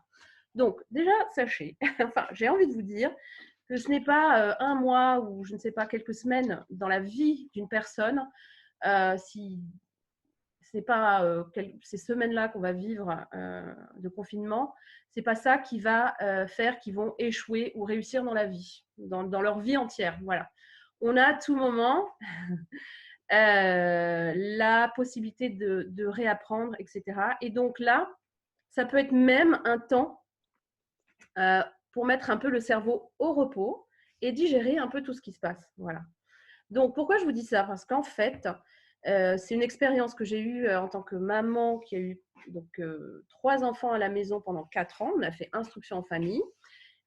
Donc, déjà, sachez, enfin, j'ai envie de vous dire que ce n'est pas un mois ou je ne sais pas, quelques semaines dans la vie d'une personne, si ce n'est pas ces semaines-là qu'on va vivre de confinement, ce n'est pas ça qui va faire qu'ils vont échouer ou réussir dans la vie, dans leur vie entière. Voilà. on a à tout moment la possibilité de réapprendre, etc. Et donc là, ça peut être même un temps pour mettre un peu le cerveau au repos et digérer un peu tout ce qui se passe. Voilà. Donc, pourquoi je vous dis ça? Parce qu'en fait, c'est une expérience que j'ai eue en tant que maman qui a eu donc, 3 enfants à la maison pendant 4 ans. On a fait instruction en famille.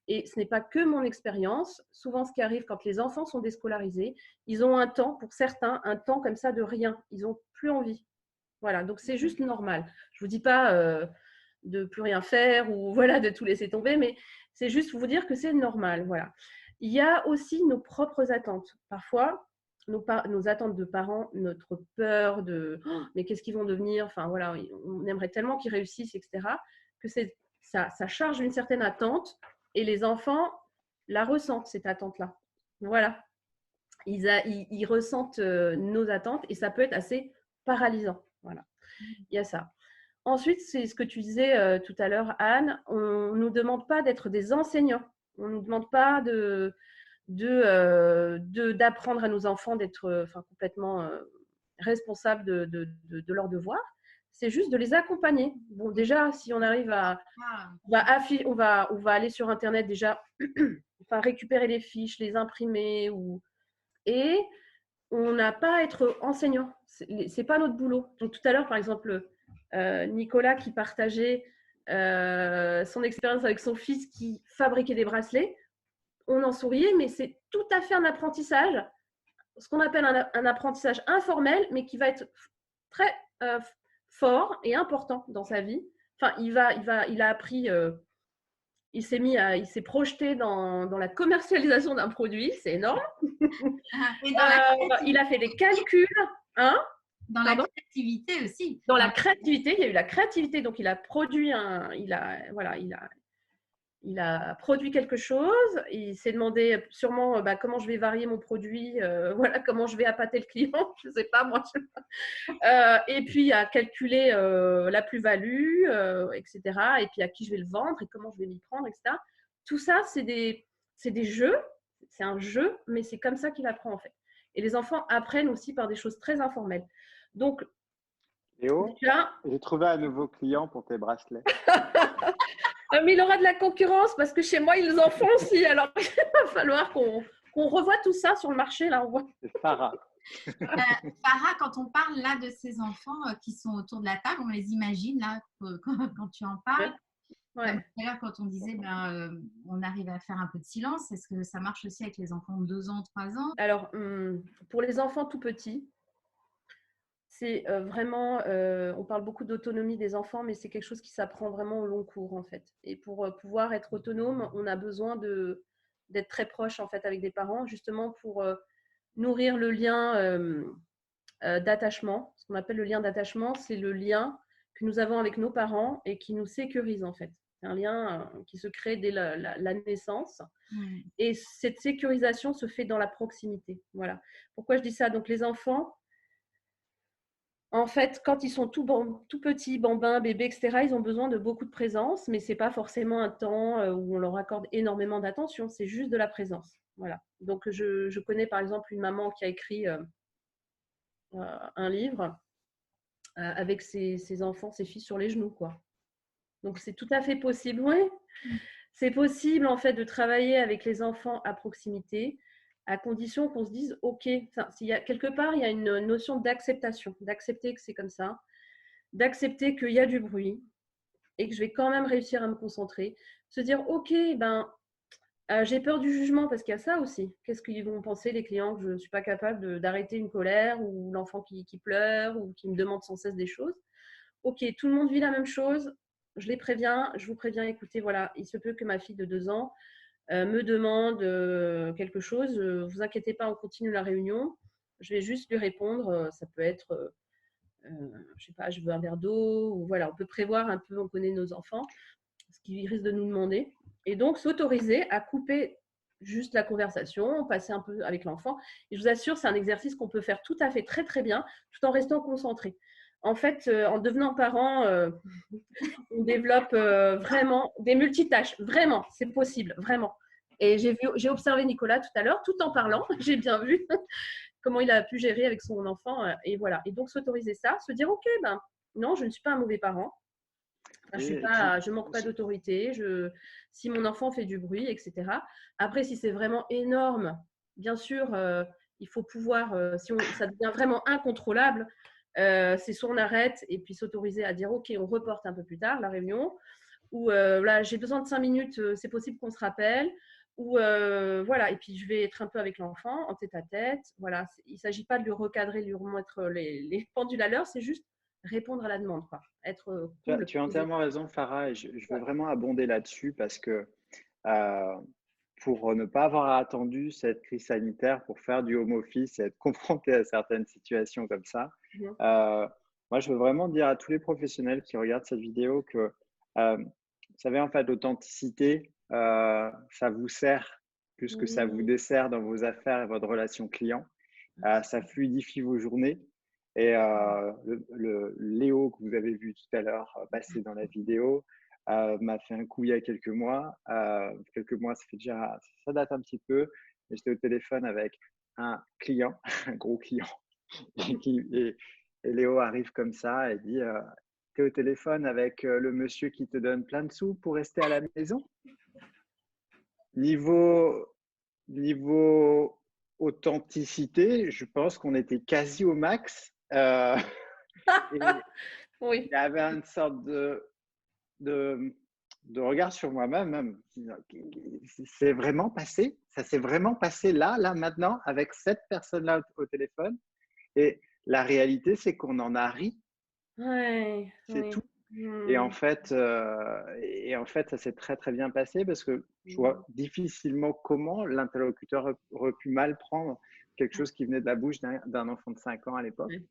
Et ce n'est pas que mon expérience. Souvent, ce qui arrive quand les enfants sont déscolarisés, ils ont un temps, pour certains, un temps comme ça de rien. Ils n'ont plus envie. Voilà, donc c'est juste normal. Je ne vous dis pas de plus rien faire ou voilà, de tout laisser tomber, mais c'est juste vous dire que c'est normal. Voilà. Il y a aussi nos propres attentes. Parfois, nos attentes de parents, notre peur de oh, mais qu'est-ce qu'ils vont devenir, enfin voilà, on aimerait tellement qu'ils réussissent, etc., que ça charge une certaine attente et les enfants la ressentent, cette attente-là. Voilà. Ils ressentent nos attentes et ça peut être assez paralysant. Voilà, il y a ça. Ensuite, c'est ce que tu disais tout à l'heure, Anne, on ne nous demande pas d'être des enseignants. On ne nous demande pas d'apprendre à nos enfants d'être complètement responsables de leurs devoirs. C'est juste de les accompagner. Bon, déjà, si on arrive à… On va aller sur Internet déjà, enfin, récupérer les fiches, les imprimer. Et on n'a pas à être enseignant. Ce n'est pas notre boulot. Donc, tout à l'heure, par exemple, Nicolas qui partageait son expérience avec son fils qui fabriquait des bracelets, on en souriait, mais c'est tout à fait un apprentissage, ce qu'on appelle un apprentissage informel, mais qui va être très fort et important dans sa vie. Enfin, il a appris, il s'est projeté dans la commercialisation d'un produit, c'est énorme. Il a fait des calculs, hein. Dans la créativité aussi. Dans la créativité, il y a eu la créativité, donc il a produit il a produit quelque chose. Il s'est demandé sûrement comment je vais varier mon produit, voilà, comment je vais appâter le client, je ne sais pas moi. Et puis il a calculé la plus-value, etc. Et puis à qui je vais le vendre et comment je vais m'y prendre, etc. Tout ça, c'est des jeux, c'est un jeu, mais c'est comme ça qu'il apprend en fait. Et les enfants apprennent aussi par des choses très informelles. Donc, Léo, j'ai trouvé un nouveau client pour tes bracelets. Mais il aura de la concurrence parce que chez moi, ils en font aussi. Alors, il va falloir qu'on revoie tout ça sur le marché. Là, on voit. C'est Farah. Farah, quand on parle là de ces enfants qui sont autour de la table, on les imagine là quand tu en parles. Ouais. Comme tout à l'heure, quand on disait on arrive à faire un peu de silence, est-ce que ça marche aussi avec les enfants de 2 ans, 3 ans? Alors, pour les enfants tout petits, c'est vraiment, on parle beaucoup d'autonomie des enfants, mais c'est quelque chose qui s'apprend vraiment au long cours en fait. Et pour pouvoir être autonome, on a besoin d'être très proche en fait avec des parents, justement pour nourrir le lien d'attachement. Ce qu'on appelle le lien d'attachement, c'est le lien que nous avons avec nos parents et qui nous sécurise en fait. C'est un lien qui se crée dès la naissance. Et cette sécurisation se fait dans la proximité. Voilà. Pourquoi je dis ça? Donc les enfants, en fait, quand ils sont tout petits, bambins, bébés, etc., ils ont besoin de beaucoup de présence, mais ce n'est pas forcément un temps où on leur accorde énormément d'attention, c'est juste de la présence. Voilà. Donc, je connais par exemple une maman qui a écrit un livre avec ses enfants, ses filles sur les genoux, quoi. Donc, c'est tout à fait possible. Oui, c'est possible en fait de travailler avec les enfants à proximité, à condition qu'on se dise, OK, quelque part, il y a une notion d'acceptation, d'accepter que c'est comme ça, d'accepter qu'il y a du bruit et que je vais quand même réussir à me concentrer. Se dire, OK, j'ai peur du jugement parce qu'il y a ça aussi. Qu'est-ce qu'ils vont penser les clients que je ne suis pas capable d'arrêter une colère ou l'enfant qui pleure ou qui me demande sans cesse des choses. OK, tout le monde vit la même chose. Je vous préviens, écoutez, voilà, il se peut que ma fille de 2 ans me demande quelque chose, vous inquiétez pas, on continue la réunion. Je vais juste lui répondre. Ça peut être, je sais pas, je veux un verre d'eau, ou voilà, on peut prévoir un peu, on connaît nos enfants, ce qu'ils risquent de nous demander. Et donc, s'autoriser à couper juste la conversation, passer un peu avec l'enfant. Et je vous assure, c'est un exercice qu'on peut faire tout à fait très, très bien, tout en restant concentré. En fait, en devenant parent, on développe vraiment des multitâches. Vraiment, c'est possible, vraiment. Et j'ai observé Nicolas tout à l'heure, tout en parlant, j'ai bien vu comment il a pu gérer avec son enfant. Et voilà. Et donc, s'autoriser ça, se dire, OK, ben, non, je ne suis pas un mauvais parent. Enfin, Et puis, je manque pas d'autorité. Si mon enfant fait du bruit, etc. Après, si c'est vraiment énorme, bien sûr, il faut pouvoir, si ça devient vraiment incontrôlable, c'est soit on arrête et puis s'autoriser à dire, OK, on reporte un peu plus tard la réunion, ou là, j'ai besoin de 5 minutes, c'est possible qu'on se rappelle. Ou voilà, et puis je vais être un peu avec l'enfant en tête à tête. Voilà, il ne s'agit pas de lui recadrer, de lui remettre les pendules à l'heure, c'est juste répondre à la demande, quoi. Être cool. tu as entièrement raison, Farah, et je veux vraiment abonder là-dessus parce que euh, pour ne pas avoir attendu cette crise sanitaire pour faire du home office et être confronté à certaines situations comme ça, Mhm. moi, je veux vraiment dire à tous les professionnels qui regardent cette vidéo que, vous savez, en fait, l'authenticité, ça vous sert plus que ça vous Mhm. dessert dans vos affaires et votre relation client. Ça fluidifie vos journées. Et le Léo que vous avez vu tout à l'heure passer dans la vidéo m'a fait un coup il y a quelques mois. Quelques mois, ça fait déjà, ça date un petit peu. Mais j'étais au téléphone avec un client, un gros client. Et Léo arrive comme ça et dit tu es au téléphone avec le monsieur qui te donne plein de sous pour rester à la maison. Niveau authenticité, je pense qu'on était quasi au max. Et il Oui. y avait une sorte de, de regard sur moi-même, même. C'est vraiment passé, ça s'est vraiment passé là, maintenant, avec cette personne-là au téléphone. Et la réalité, c'est qu'on en a ri, Ouais, c'est oui. tout. Mhm. Et en fait, ça s'est très, très bien passé parce que je vois Mhm. difficilement comment l'interlocuteur aurait pu mal prendre quelque chose qui venait de la bouche d'un enfant de 5 ans à l'époque. Ouais.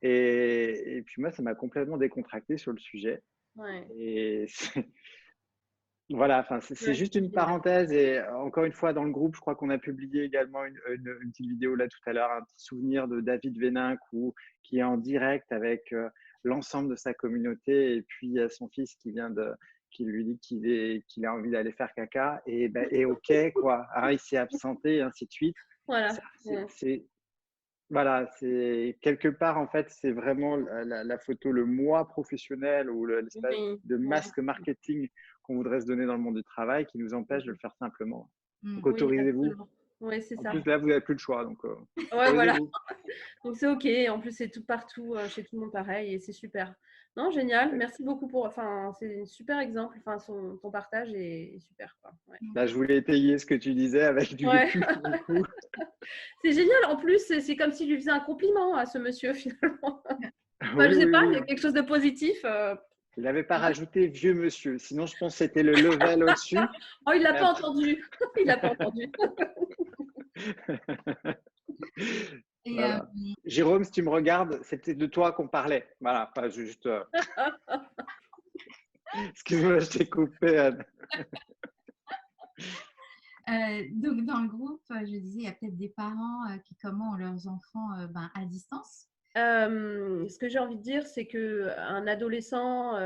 Et puis moi, ça m'a complètement décontracté sur le sujet. Ouais. Et voilà, enfin, c'est Ouais, juste c'est une génial. parenthèse. Et encore une fois, dans le groupe, je crois qu'on a publié également une petite vidéo là tout à l'heure, un petit souvenir de David Véninck qui est en direct avec l'ensemble de sa communauté. Et puis, il y a son fils qui lui dit qu'il a envie d'aller faire caca. Et OK, quoi. Ah, il s'est absenté, et ainsi de suite. Voilà. Ça, Ouais. voilà, c'est quelque part, en fait, c'est vraiment la photo, le moi professionnel ou l'espèce Oui. de Ouais. masque marketing qu'on voudrait se donner dans le monde du travail qui nous empêche de le faire simplement. Donc, Mm. Oui, autorisez-vous. absolument. Oui, c'est En ça. plus, là, vous n'avez plus le choix. Donc, Ouais, voilà. autorisez-vous. Donc c'est OK. En plus, c'est tout partout, chez tout le monde pareil et c'est super. Non, génial. Merci beaucoup enfin, c'est un super exemple. Enfin, ton partage est super, quoi. Ouais. Là, je voulais étayer ce que tu disais avec du Ouais. coup. C'est génial. En plus, c'est comme s'il lui faisait un compliment à ce monsieur, finalement. Enfin, je Oui, sais oui, pas, il y a oui. quelque chose de positif. Il n'avait pas Ouais. rajouté vieux monsieur. Sinon, je pense que c'était le level au-dessus. Oh, il l'a Mais pas après- entendu. Il l'a pas entendu. Et Voilà. Jérôme, si tu me regardes, c'était de toi qu'on parlait. Voilà, pas juste. Excuse-moi, je t'ai coupé, Anne. donc, dans le groupe, je disais, il y a peut-être des parents qui comment ont leurs enfants à distance. Ce que j'ai envie de dire, c'est qu'un adolescent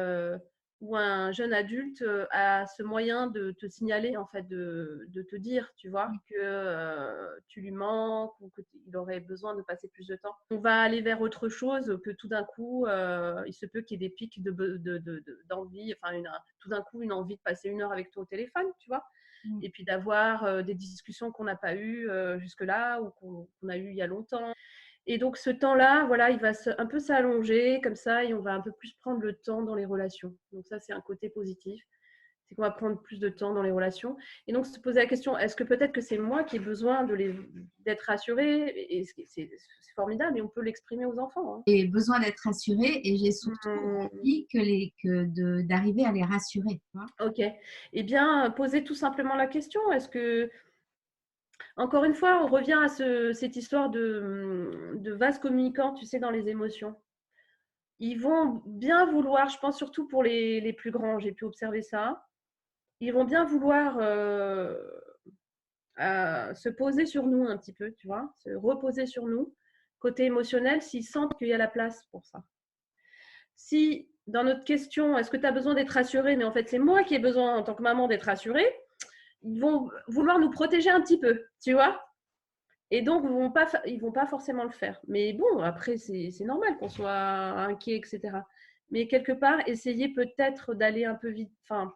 ou un jeune adulte a ce moyen de te signaler, en fait, de te dire, tu vois, Mm. que tu lui manques ou qu'il aurait besoin de passer plus de temps. On va aller vers autre chose que tout d'un coup, il se peut qu'il y ait des pics d'envie, enfin, tout d'un coup, une envie de passer 1 heure avec toi au téléphone, tu vois. Mm. Et puis d'avoir des discussions qu'on n'a pas eues jusque-là ou qu'on a eues il y a longtemps. Et donc, ce temps-là, voilà, il va un peu s'allonger comme ça et on va un peu plus prendre le temps dans les relations. Donc, ça, c'est un côté positif. C'est qu'on va prendre plus de temps dans les relations. Et donc, se poser la question, est-ce que peut-être que c'est moi qui ai besoin d'être rassurée? Et c'est formidable et on peut l'exprimer aux enfants. Hein. J'ai besoin d'être rassurée et j'ai surtout Mmh. envie d'arriver à les rassurer. Tu vois. Ok. Eh bien, poser tout simplement la question. Est-ce que, encore une fois, on revient à cette histoire de vase communicant, tu sais, dans les émotions. Ils vont bien vouloir, je pense surtout pour les plus grands, j'ai pu observer ça, ils vont bien vouloir se poser sur nous un petit peu, tu vois, se reposer sur nous, côté émotionnel, s'ils sentent qu'il y a la place pour ça. Si dans notre question, est-ce que tu as besoin d'être rassurée, mais en fait c'est moi qui ai besoin en tant que maman d'être rassurée, ils vont vouloir nous protéger un petit peu, tu vois. Et donc, ils vont pas forcément le faire. Mais bon, après, c'est normal qu'on soit inquiet, etc. Mais quelque part, essayer peut-être d'aller un peu vite, enfin,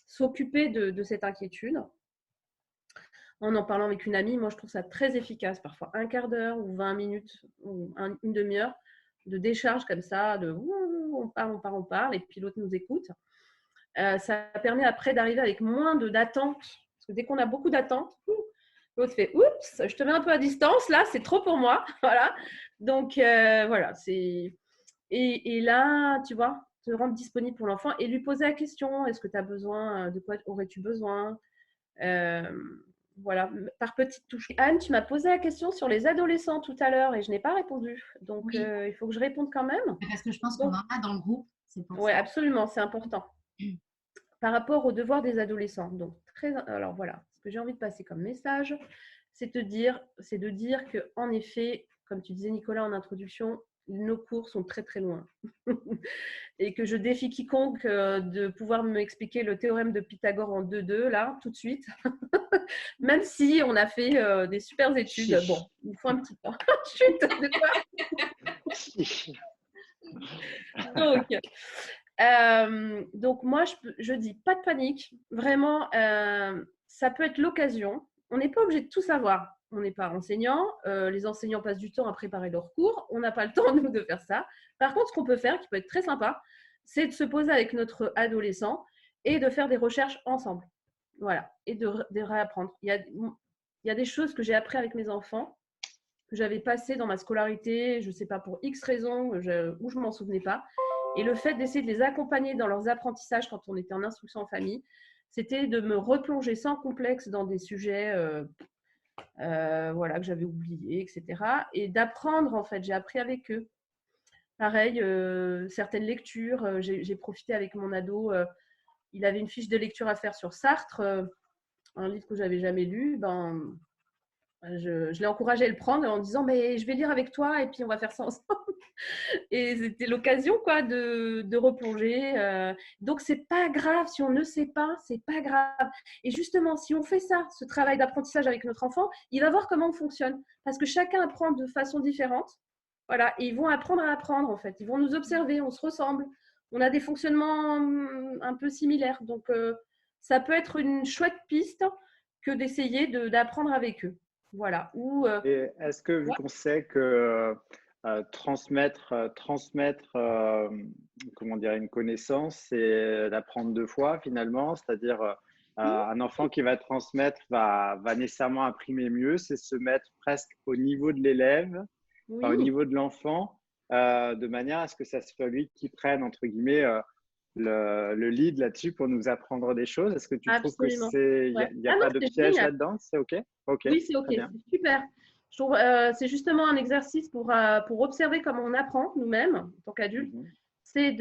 s'occuper de cette inquiétude en parlant avec une amie. Moi, je trouve ça très efficace. Parfois, un quart d'heure ou 20 minutes ou une demi-heure de décharge comme ça, de on parle, et puis l'autre nous écoute. Ça permet après d'arriver avec moins d'attente. Parce que dès qu'on a beaucoup d'attente, l'autre fait oups, je te mets un peu à distance, là, c'est trop pour moi. Voilà. Donc, voilà. Et là, tu vois, te rendre disponible pour l'enfant et lui poser la question, est-ce que tu as besoin, de quoi aurais-tu besoin? Voilà, par petites touches. Anne, tu m'as posé la question sur les adolescents tout à l'heure et je n'ai pas répondu. Donc, Oui, il faut que je réponde quand même. parce que je pense qu'on Donc, en a dans le groupe, c'est pour oui, ça. absolument, c'est important. Par rapport aux devoirs des adolescents. Donc, alors voilà, ce que j'ai envie de passer comme message, c'est de dire que, en effet, comme tu disais Nicolas en introduction, nos cours sont très très loin. Et que je défie quiconque de pouvoir m'expliquer le théorème de Pythagore en 2-2, là, tout de suite. Même si on a fait des super études. Bon, il faut un petit temps. Chut, de quoi? Donc moi, je dis pas de panique. Vraiment, ça peut être l'occasion. On n'est pas obligé de tout savoir. On n'est pas enseignant. Les enseignants passent du temps à préparer leurs cours. On n'a pas le temps, nous, de faire ça. Par contre, ce qu'on peut faire, qui peut être très sympa, c'est de se poser avec notre adolescent et de faire des recherches ensemble. Voilà. Et de réapprendre. Il y a des choses que j'ai appris avec mes enfants, que j'avais passées dans ma scolarité, je ne sais pas, pour X raisons, où je ne m'en souvenais pas. Et le fait d'essayer de les accompagner dans leurs apprentissages quand on était en instruction en famille, c'était de me replonger sans complexe dans des sujets voilà, que j'avais oubliés, etc. Et d'apprendre, en fait, j'ai appris avec eux. Pareil, certaines lectures, j'ai profité avec mon ado, il avait une fiche de lecture à faire sur Sartre, un livre que je n'avais jamais lu, je l'ai encouragé à le prendre en disant mais je vais lire avec toi et puis on va faire ça ensemble. Et c'était l'occasion quoi de replonger. Donc c'est pas grave si on ne sait pas, c'est pas grave. Et justement, si on fait ça, ce travail d'apprentissage avec notre enfant, il va voir comment on fonctionne. Parce que chacun apprend de façon différente. Voilà, et ils vont apprendre à apprendre en fait. Ils vont nous observer, on se ressemble. On a des fonctionnements un peu similaires. Donc ça peut être une chouette piste que d'essayer d'apprendre avec eux. Voilà. Et est-ce que, vu Ouais. qu'on sait que transmettre, comment dire, une connaissance, c'est d'apprendre deux fois finalement, c'est-à-dire un enfant qui va transmettre va nécessairement imprimer mieux, c'est se mettre presque au niveau de l'élève, enfin, au Oui, niveau de l'enfant, de manière à ce que ça soit lui qui prenne, entre guillemets, le lead là-dessus pour nous apprendre des choses. Est-ce que tu trouves que absolument. il Ouais. n'y a Ah non, pas de c'est piège génial. là-dedans? C'est OK? OK, Oui, c'est OK, très bien. c'est super. Je trouve c'est justement un exercice pour observer comment on apprend nous-mêmes en tant qu'adultes. Mhm. C'est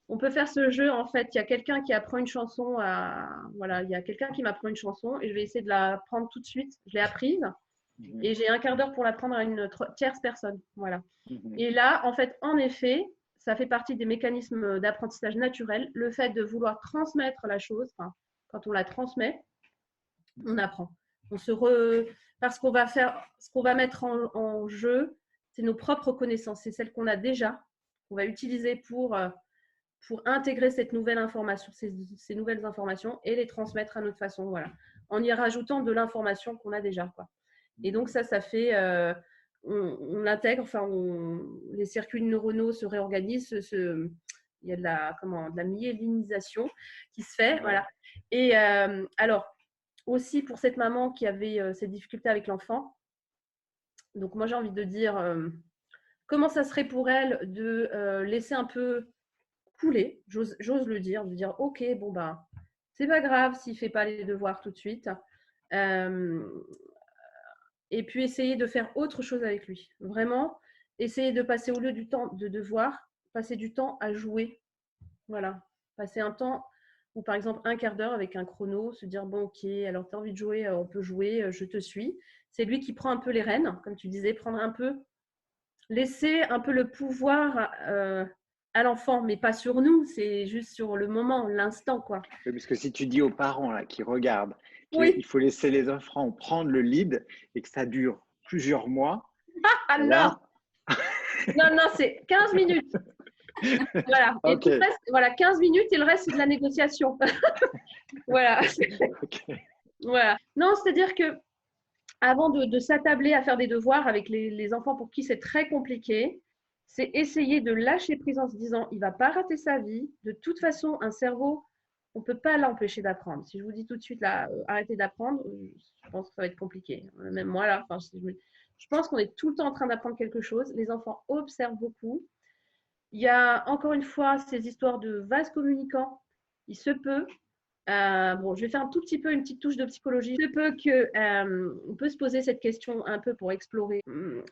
on peut faire ce jeu en fait. Il y a quelqu'un qui apprend une chanson voilà, il y a quelqu'un qui m'apprend une chanson et je vais essayer de la prendre tout de suite. Je l'ai apprise Mhm. et j'ai un quart d'heure pour l'apprendre à une tierce personne. Voilà. Mhm. Et là, en fait, en effet, ça fait partie des mécanismes d'apprentissage naturel. Le fait de vouloir transmettre la chose, enfin, quand on la transmet, on apprend. Parce qu'on va faire, ce qu'on va mettre en jeu, c'est nos propres connaissances, c'est celles qu'on a déjà, qu'on va utiliser pour intégrer cette nouvelle information, ces nouvelles informations et les transmettre à notre façon, voilà, en y rajoutant de l'information qu'on a déjà, quoi. Et donc ça fait, on intègre, enfin, les circuits neuronaux se réorganisent, il y a de la myélinisation qui se fait, Ouais. voilà. Et alors, aussi pour cette maman qui avait cette difficulté avec l'enfant, donc moi j'ai envie de dire comment ça serait pour elle de laisser un peu couler, j'ose le dire, de dire ok, bon ben, c'est pas grave s'il fait pas les devoirs tout de suite. Et puis essayer de faire autre chose avec lui. Vraiment, essayer de passer au lieu du temps de devoir, passer du temps à jouer. Voilà, passer un temps ou par exemple un quart d'heure avec un chrono, se dire bon ok, alors tu as envie de jouer, on peut jouer, je te suis. C'est lui qui prend un peu les rênes, comme tu disais, prendre un peu, laisser un peu le pouvoir à l'enfant, mais pas sur nous, c'est juste sur le moment, l'instant, quoi. Oui, parce que si tu dis aux parents là, qui regardent Oui, qu'il faut laisser les enfants prendre le lead et que ça dure plusieurs mois, ah non, là, non, non, c'est 15 minutes. Voilà. Et ok, tout le reste, voilà, 15 minutes et le reste, c'est de la négociation. Voilà. ok. Voilà. Non, c'est-à-dire que avant de s'attabler à faire des devoirs avec les enfants pour qui c'est très compliqué, c'est essayer de lâcher prise en se disant il ne va pas rater sa vie. De toute façon, un cerveau, on ne peut pas l'empêcher d'apprendre. Si je vous dis tout de suite là, arrêtez d'apprendre, je pense que ça va être compliqué. Même moi là, enfin, je pense qu'on est tout le temps en train d'apprendre quelque chose. Les enfants observent beaucoup. Il y a encore une fois ces histoires de vases communicants. Il se peut bon, je vais faire un tout petit peu une petite touche de psychologie. Il se peut on peut se poser cette question un peu pour explorer.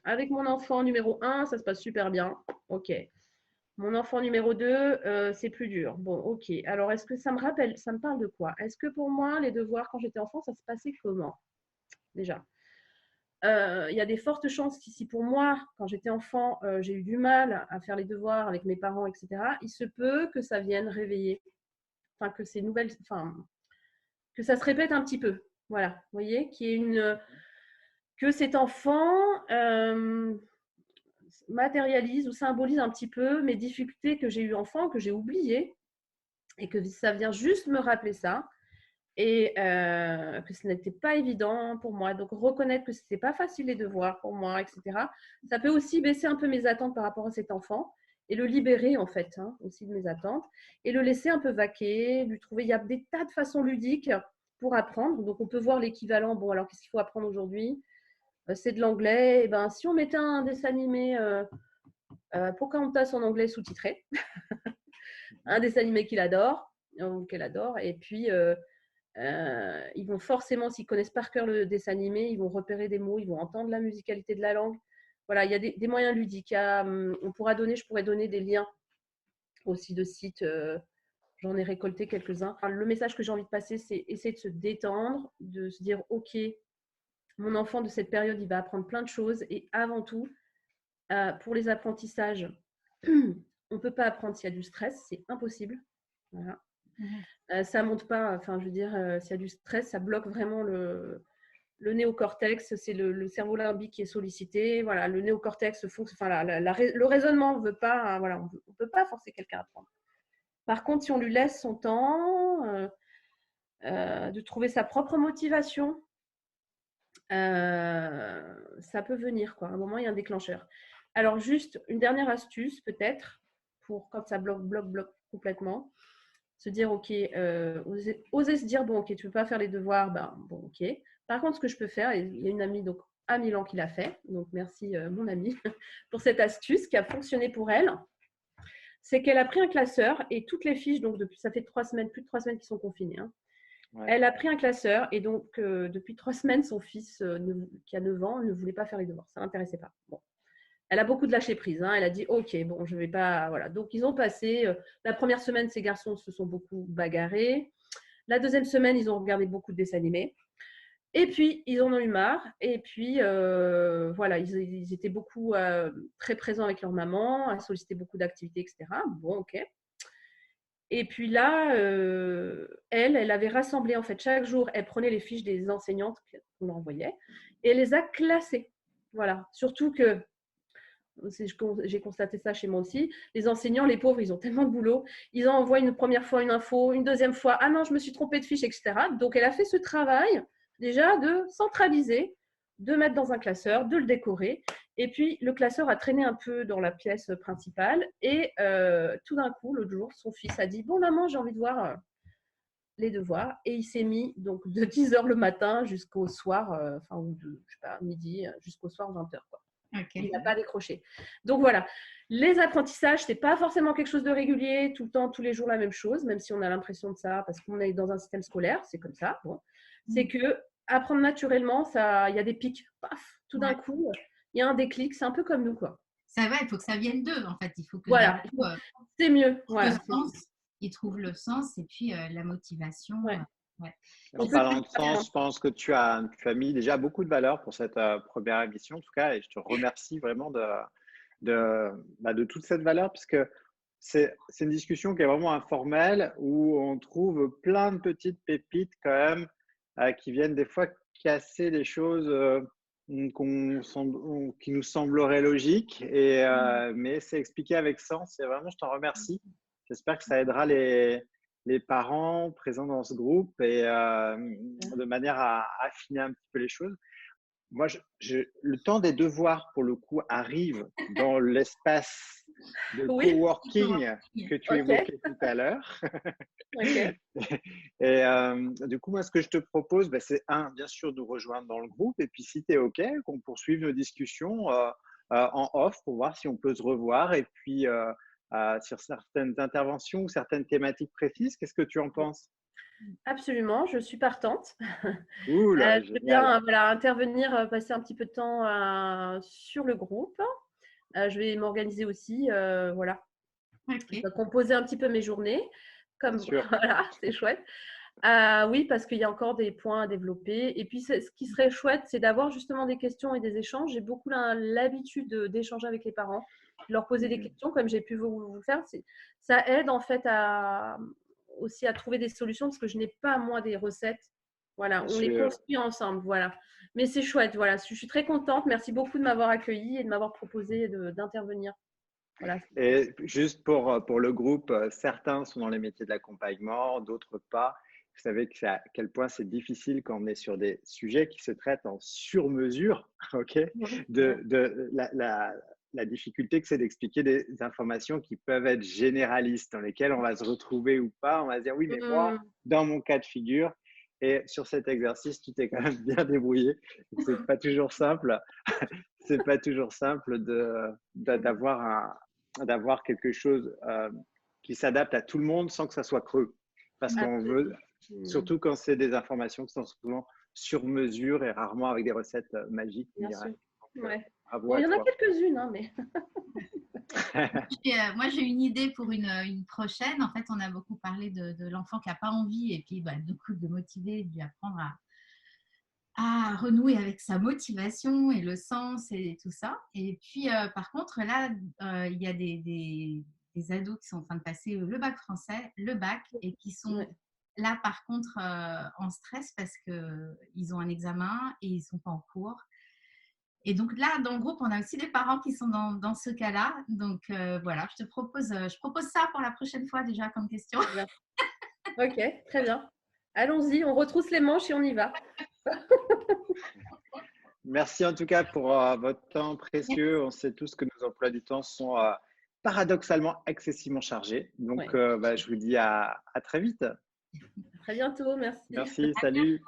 Avec mon enfant numéro 1, ça se passe super bien. Ok. Mon enfant numéro 2, c'est plus dur. Bon, ok. Alors, est-ce que ça me parle de quoi? Est-ce que pour moi, les devoirs quand j'étais enfant, ça se passait comment? Déjà. Il y a des fortes chances qu'ici, pour moi, quand j'étais enfant, j'ai eu du mal à faire les devoirs avec mes parents, etc. Il se peut que ça vienne réveiller, enfin, que ces nouvelles, enfin, que ça se répète un petit peu. Voilà, vous voyez, que cet enfant matérialise ou symbolise un petit peu mes difficultés que j'ai eues enfant, que j'ai oubliées, et que ça vient juste me rappeler ça, et que ce n'était pas évident pour moi. Donc, reconnaître que ce n'était pas facile les devoirs pour moi, etc. Ça peut aussi baisser un peu mes attentes par rapport à cet enfant, et le libérer, en fait, hein, aussi de mes attentes, et le laisser un peu vaquer, lui trouver. Il y a des tas de façons ludiques pour apprendre. Donc, on peut voir l'équivalent. Bon, alors, qu'est-ce qu'il faut apprendre aujourd'hui? C'est de l'anglais. Et ben, si on mettait un dessin animé Pocahontas en anglais sous-titré, un dessin animé qu'il adore, ou qu'elle adore, et puis ils vont forcément, s'ils connaissent par cœur le dessin animé, ils vont repérer des mots, ils vont entendre la musicalité de la langue. Voilà, il y a des moyens ludiques. Je pourrais donner des liens aussi de sites. J'en ai récolté quelques-uns. Le message que j'ai envie de passer, c'est essayer de se détendre, de se dire, OK, mon enfant de cette période, il va apprendre plein de choses. Et avant tout, pour les apprentissages, on ne peut pas apprendre s'il y a du stress, c'est impossible. Voilà. Ça monte pas, enfin, je veux dire, s'il y a du stress, ça bloque vraiment le néocortex, c'est le cerveau limbique qui est sollicité. Voilà, le néocortex fonctionne, enfin, le raisonnement ne veut pas, voilà, on ne peut pas forcer quelqu'un à apprendre. Par contre, si on lui laisse son temps de trouver sa propre motivation, ça peut venir, quoi. À un moment, il y a un déclencheur. Alors, juste une dernière astuce, peut-être, pour quand ça bloque complètement, se dire, OK, oser se dire, bon, OK, tu ne veux pas faire les devoirs, ben, bon, OK. Par contre, ce que je peux faire, et il y a une amie donc, à Milan qui l'a fait, donc merci mon amie pour cette astuce qui a fonctionné pour elle, c'est qu'elle a pris un classeur et toutes les fiches, donc depuis, ça fait plus de 3 semaines qu'ils sont confinés, hein. Ouais. Elle a pris un classeur et donc depuis 3 semaines, son fils qui a 9 ans ne voulait pas faire les devoirs, ça ne l'intéressait pas. Bon. Elle a beaucoup de lâcher prise, hein. Elle a dit OK, bon, je ne vais pas. Voilà. Donc, ils ont passé la première semaine, ces garçons se sont beaucoup bagarrés. La deuxième semaine, ils ont regardé beaucoup de dessins animés. Et puis, ils en ont eu marre. Et puis, voilà, ils étaient beaucoup très présents avec leur maman, à solliciter beaucoup d'activités, etc. Bon, OK. Et puis là, elle avait rassemblé, en fait, chaque jour, elle prenait les fiches des enseignantes qu'on leur envoyait et elle les a classées. Voilà. Surtout que j'ai constaté ça chez moi aussi. Les enseignants, les pauvres, ils ont tellement de boulot. Ils envoient une première fois une info, une deuxième fois, ah non, je me suis trompée de fiche, etc. Donc, elle a fait ce travail déjà de centraliser, de mettre dans un classeur, de le décorer. Et puis, le classeur a traîné un peu dans la pièce principale. Et tout d'un coup, l'autre jour, son fils a dit, bon, maman, j'ai envie de voir les devoirs. Et il s'est mis donc de 10h le matin jusqu'au soir, enfin, ou de, je sais pas, midi, jusqu'au soir 20h, quoi. Okay. Il n'a pas décroché. Donc voilà, les apprentissages, ce n'est pas forcément quelque chose de régulier, tout le temps, tous les jours la même chose, même si on a l'impression de ça, parce qu'on est dans un système scolaire, c'est comme ça. Bon. C'est que apprendre naturellement, il y a des pics, paf, tout d'un coup, il y a un déclic, c'est un peu comme nous, quoi. Ça va, il faut que ça vienne d'eux, en fait. Il faut que voilà, c'est mieux. Voilà, ils trouvent le sens et puis la motivation. Ouais. En parlant de sens, je pense que tu as mis déjà beaucoup de valeur pour cette première émission, en tout cas, et je te remercie vraiment de toute cette valeur, puisque c'est une discussion qui est vraiment informelle où on trouve plein de petites pépites quand même qui viennent des fois casser des choses qui nous sembleraient logiques. Mais c'est expliqué avec sens. Et vraiment, je t'en remercie. J'espère que ça aidera les parents présents dans ce groupe et de manière à affiner un petit peu les choses. Moi, le temps des devoirs, pour le coup, arrive dans l'espace de coworking que tu évoquais tout à l'heure. Et du coup, moi, ce que je te propose, c'est bien sûr, de rejoindre dans le groupe. Et puis, si tu es OK, qu'on poursuive nos discussions en off pour voir si on peut se revoir. Et puis, sur certaines interventions ou certaines thématiques précises, qu'est-ce que tu en penses? Absolument, je suis partante. Là, je veux bien intervenir, passer un petit peu de temps sur le groupe. Je vais m'organiser aussi, voilà. Je vais composer un petit peu mes journées. Voilà, c'est chouette. Oui, parce qu'il y a encore des points à développer. Et puis, ce qui serait chouette, c'est d'avoir justement des questions et des échanges. J'ai beaucoup l'habitude d'échanger avec les parents, de leur poser des questions, comme j'ai pu vous le faire. Ça aide en fait aussi à trouver des solutions, parce que je n'ai pas, moi, des recettes. Voilà, on les construit ensemble. Voilà. Mais c'est chouette. Voilà, je suis très contente. Merci beaucoup de m'avoir accueillie et de m'avoir proposé d'intervenir. Voilà. Et juste pour le groupe, certains sont dans les métiers de l'accompagnement, d'autres pas. Vous savez à quel point c'est difficile quand on est sur des sujets qui se traitent en sur-mesure, ok, la difficulté que c'est d'expliquer des informations qui peuvent être généralistes, dans lesquelles on va se retrouver ou pas. On va se dire, oui, mais moi, dans mon cas de figure, et sur cet exercice, tu t'es quand même bien débrouillé. C'est pas toujours simple. C'est pas toujours simple d'avoir quelque chose qui s'adapte à tout le monde sans que ça soit creux. Parce qu'on veut, surtout quand c'est des informations qui sont souvent sur mesure et rarement avec des recettes magiques. Bien sûr. Ouais. Bon, il y en a quelques-unes, hein, mais… Moi, j'ai une idée pour une prochaine. En fait, on a beaucoup parlé de l'enfant qui n'a pas envie et puis du coup de motiver, de lui apprendre à renouer avec sa motivation et le sens et tout ça. Et puis, par contre, là, il y a des ados qui sont en train de passer le bac français, le bac, et qui sont là, par contre, en stress parce qu'ils ont un examen et ils ne sont pas en cours. Et donc là, dans le groupe, on a aussi des parents qui sont dans ce cas-là. Donc voilà, je propose ça pour la prochaine fois déjà comme question. Ok, très bien. Allons-y, on retrousse les manches et on y va. Merci en tout cas pour votre temps précieux. On sait tous que nos emplois du temps sont paradoxalement excessivement chargés. Donc, je vous dis à très vite. À très bientôt, merci. Merci, salut.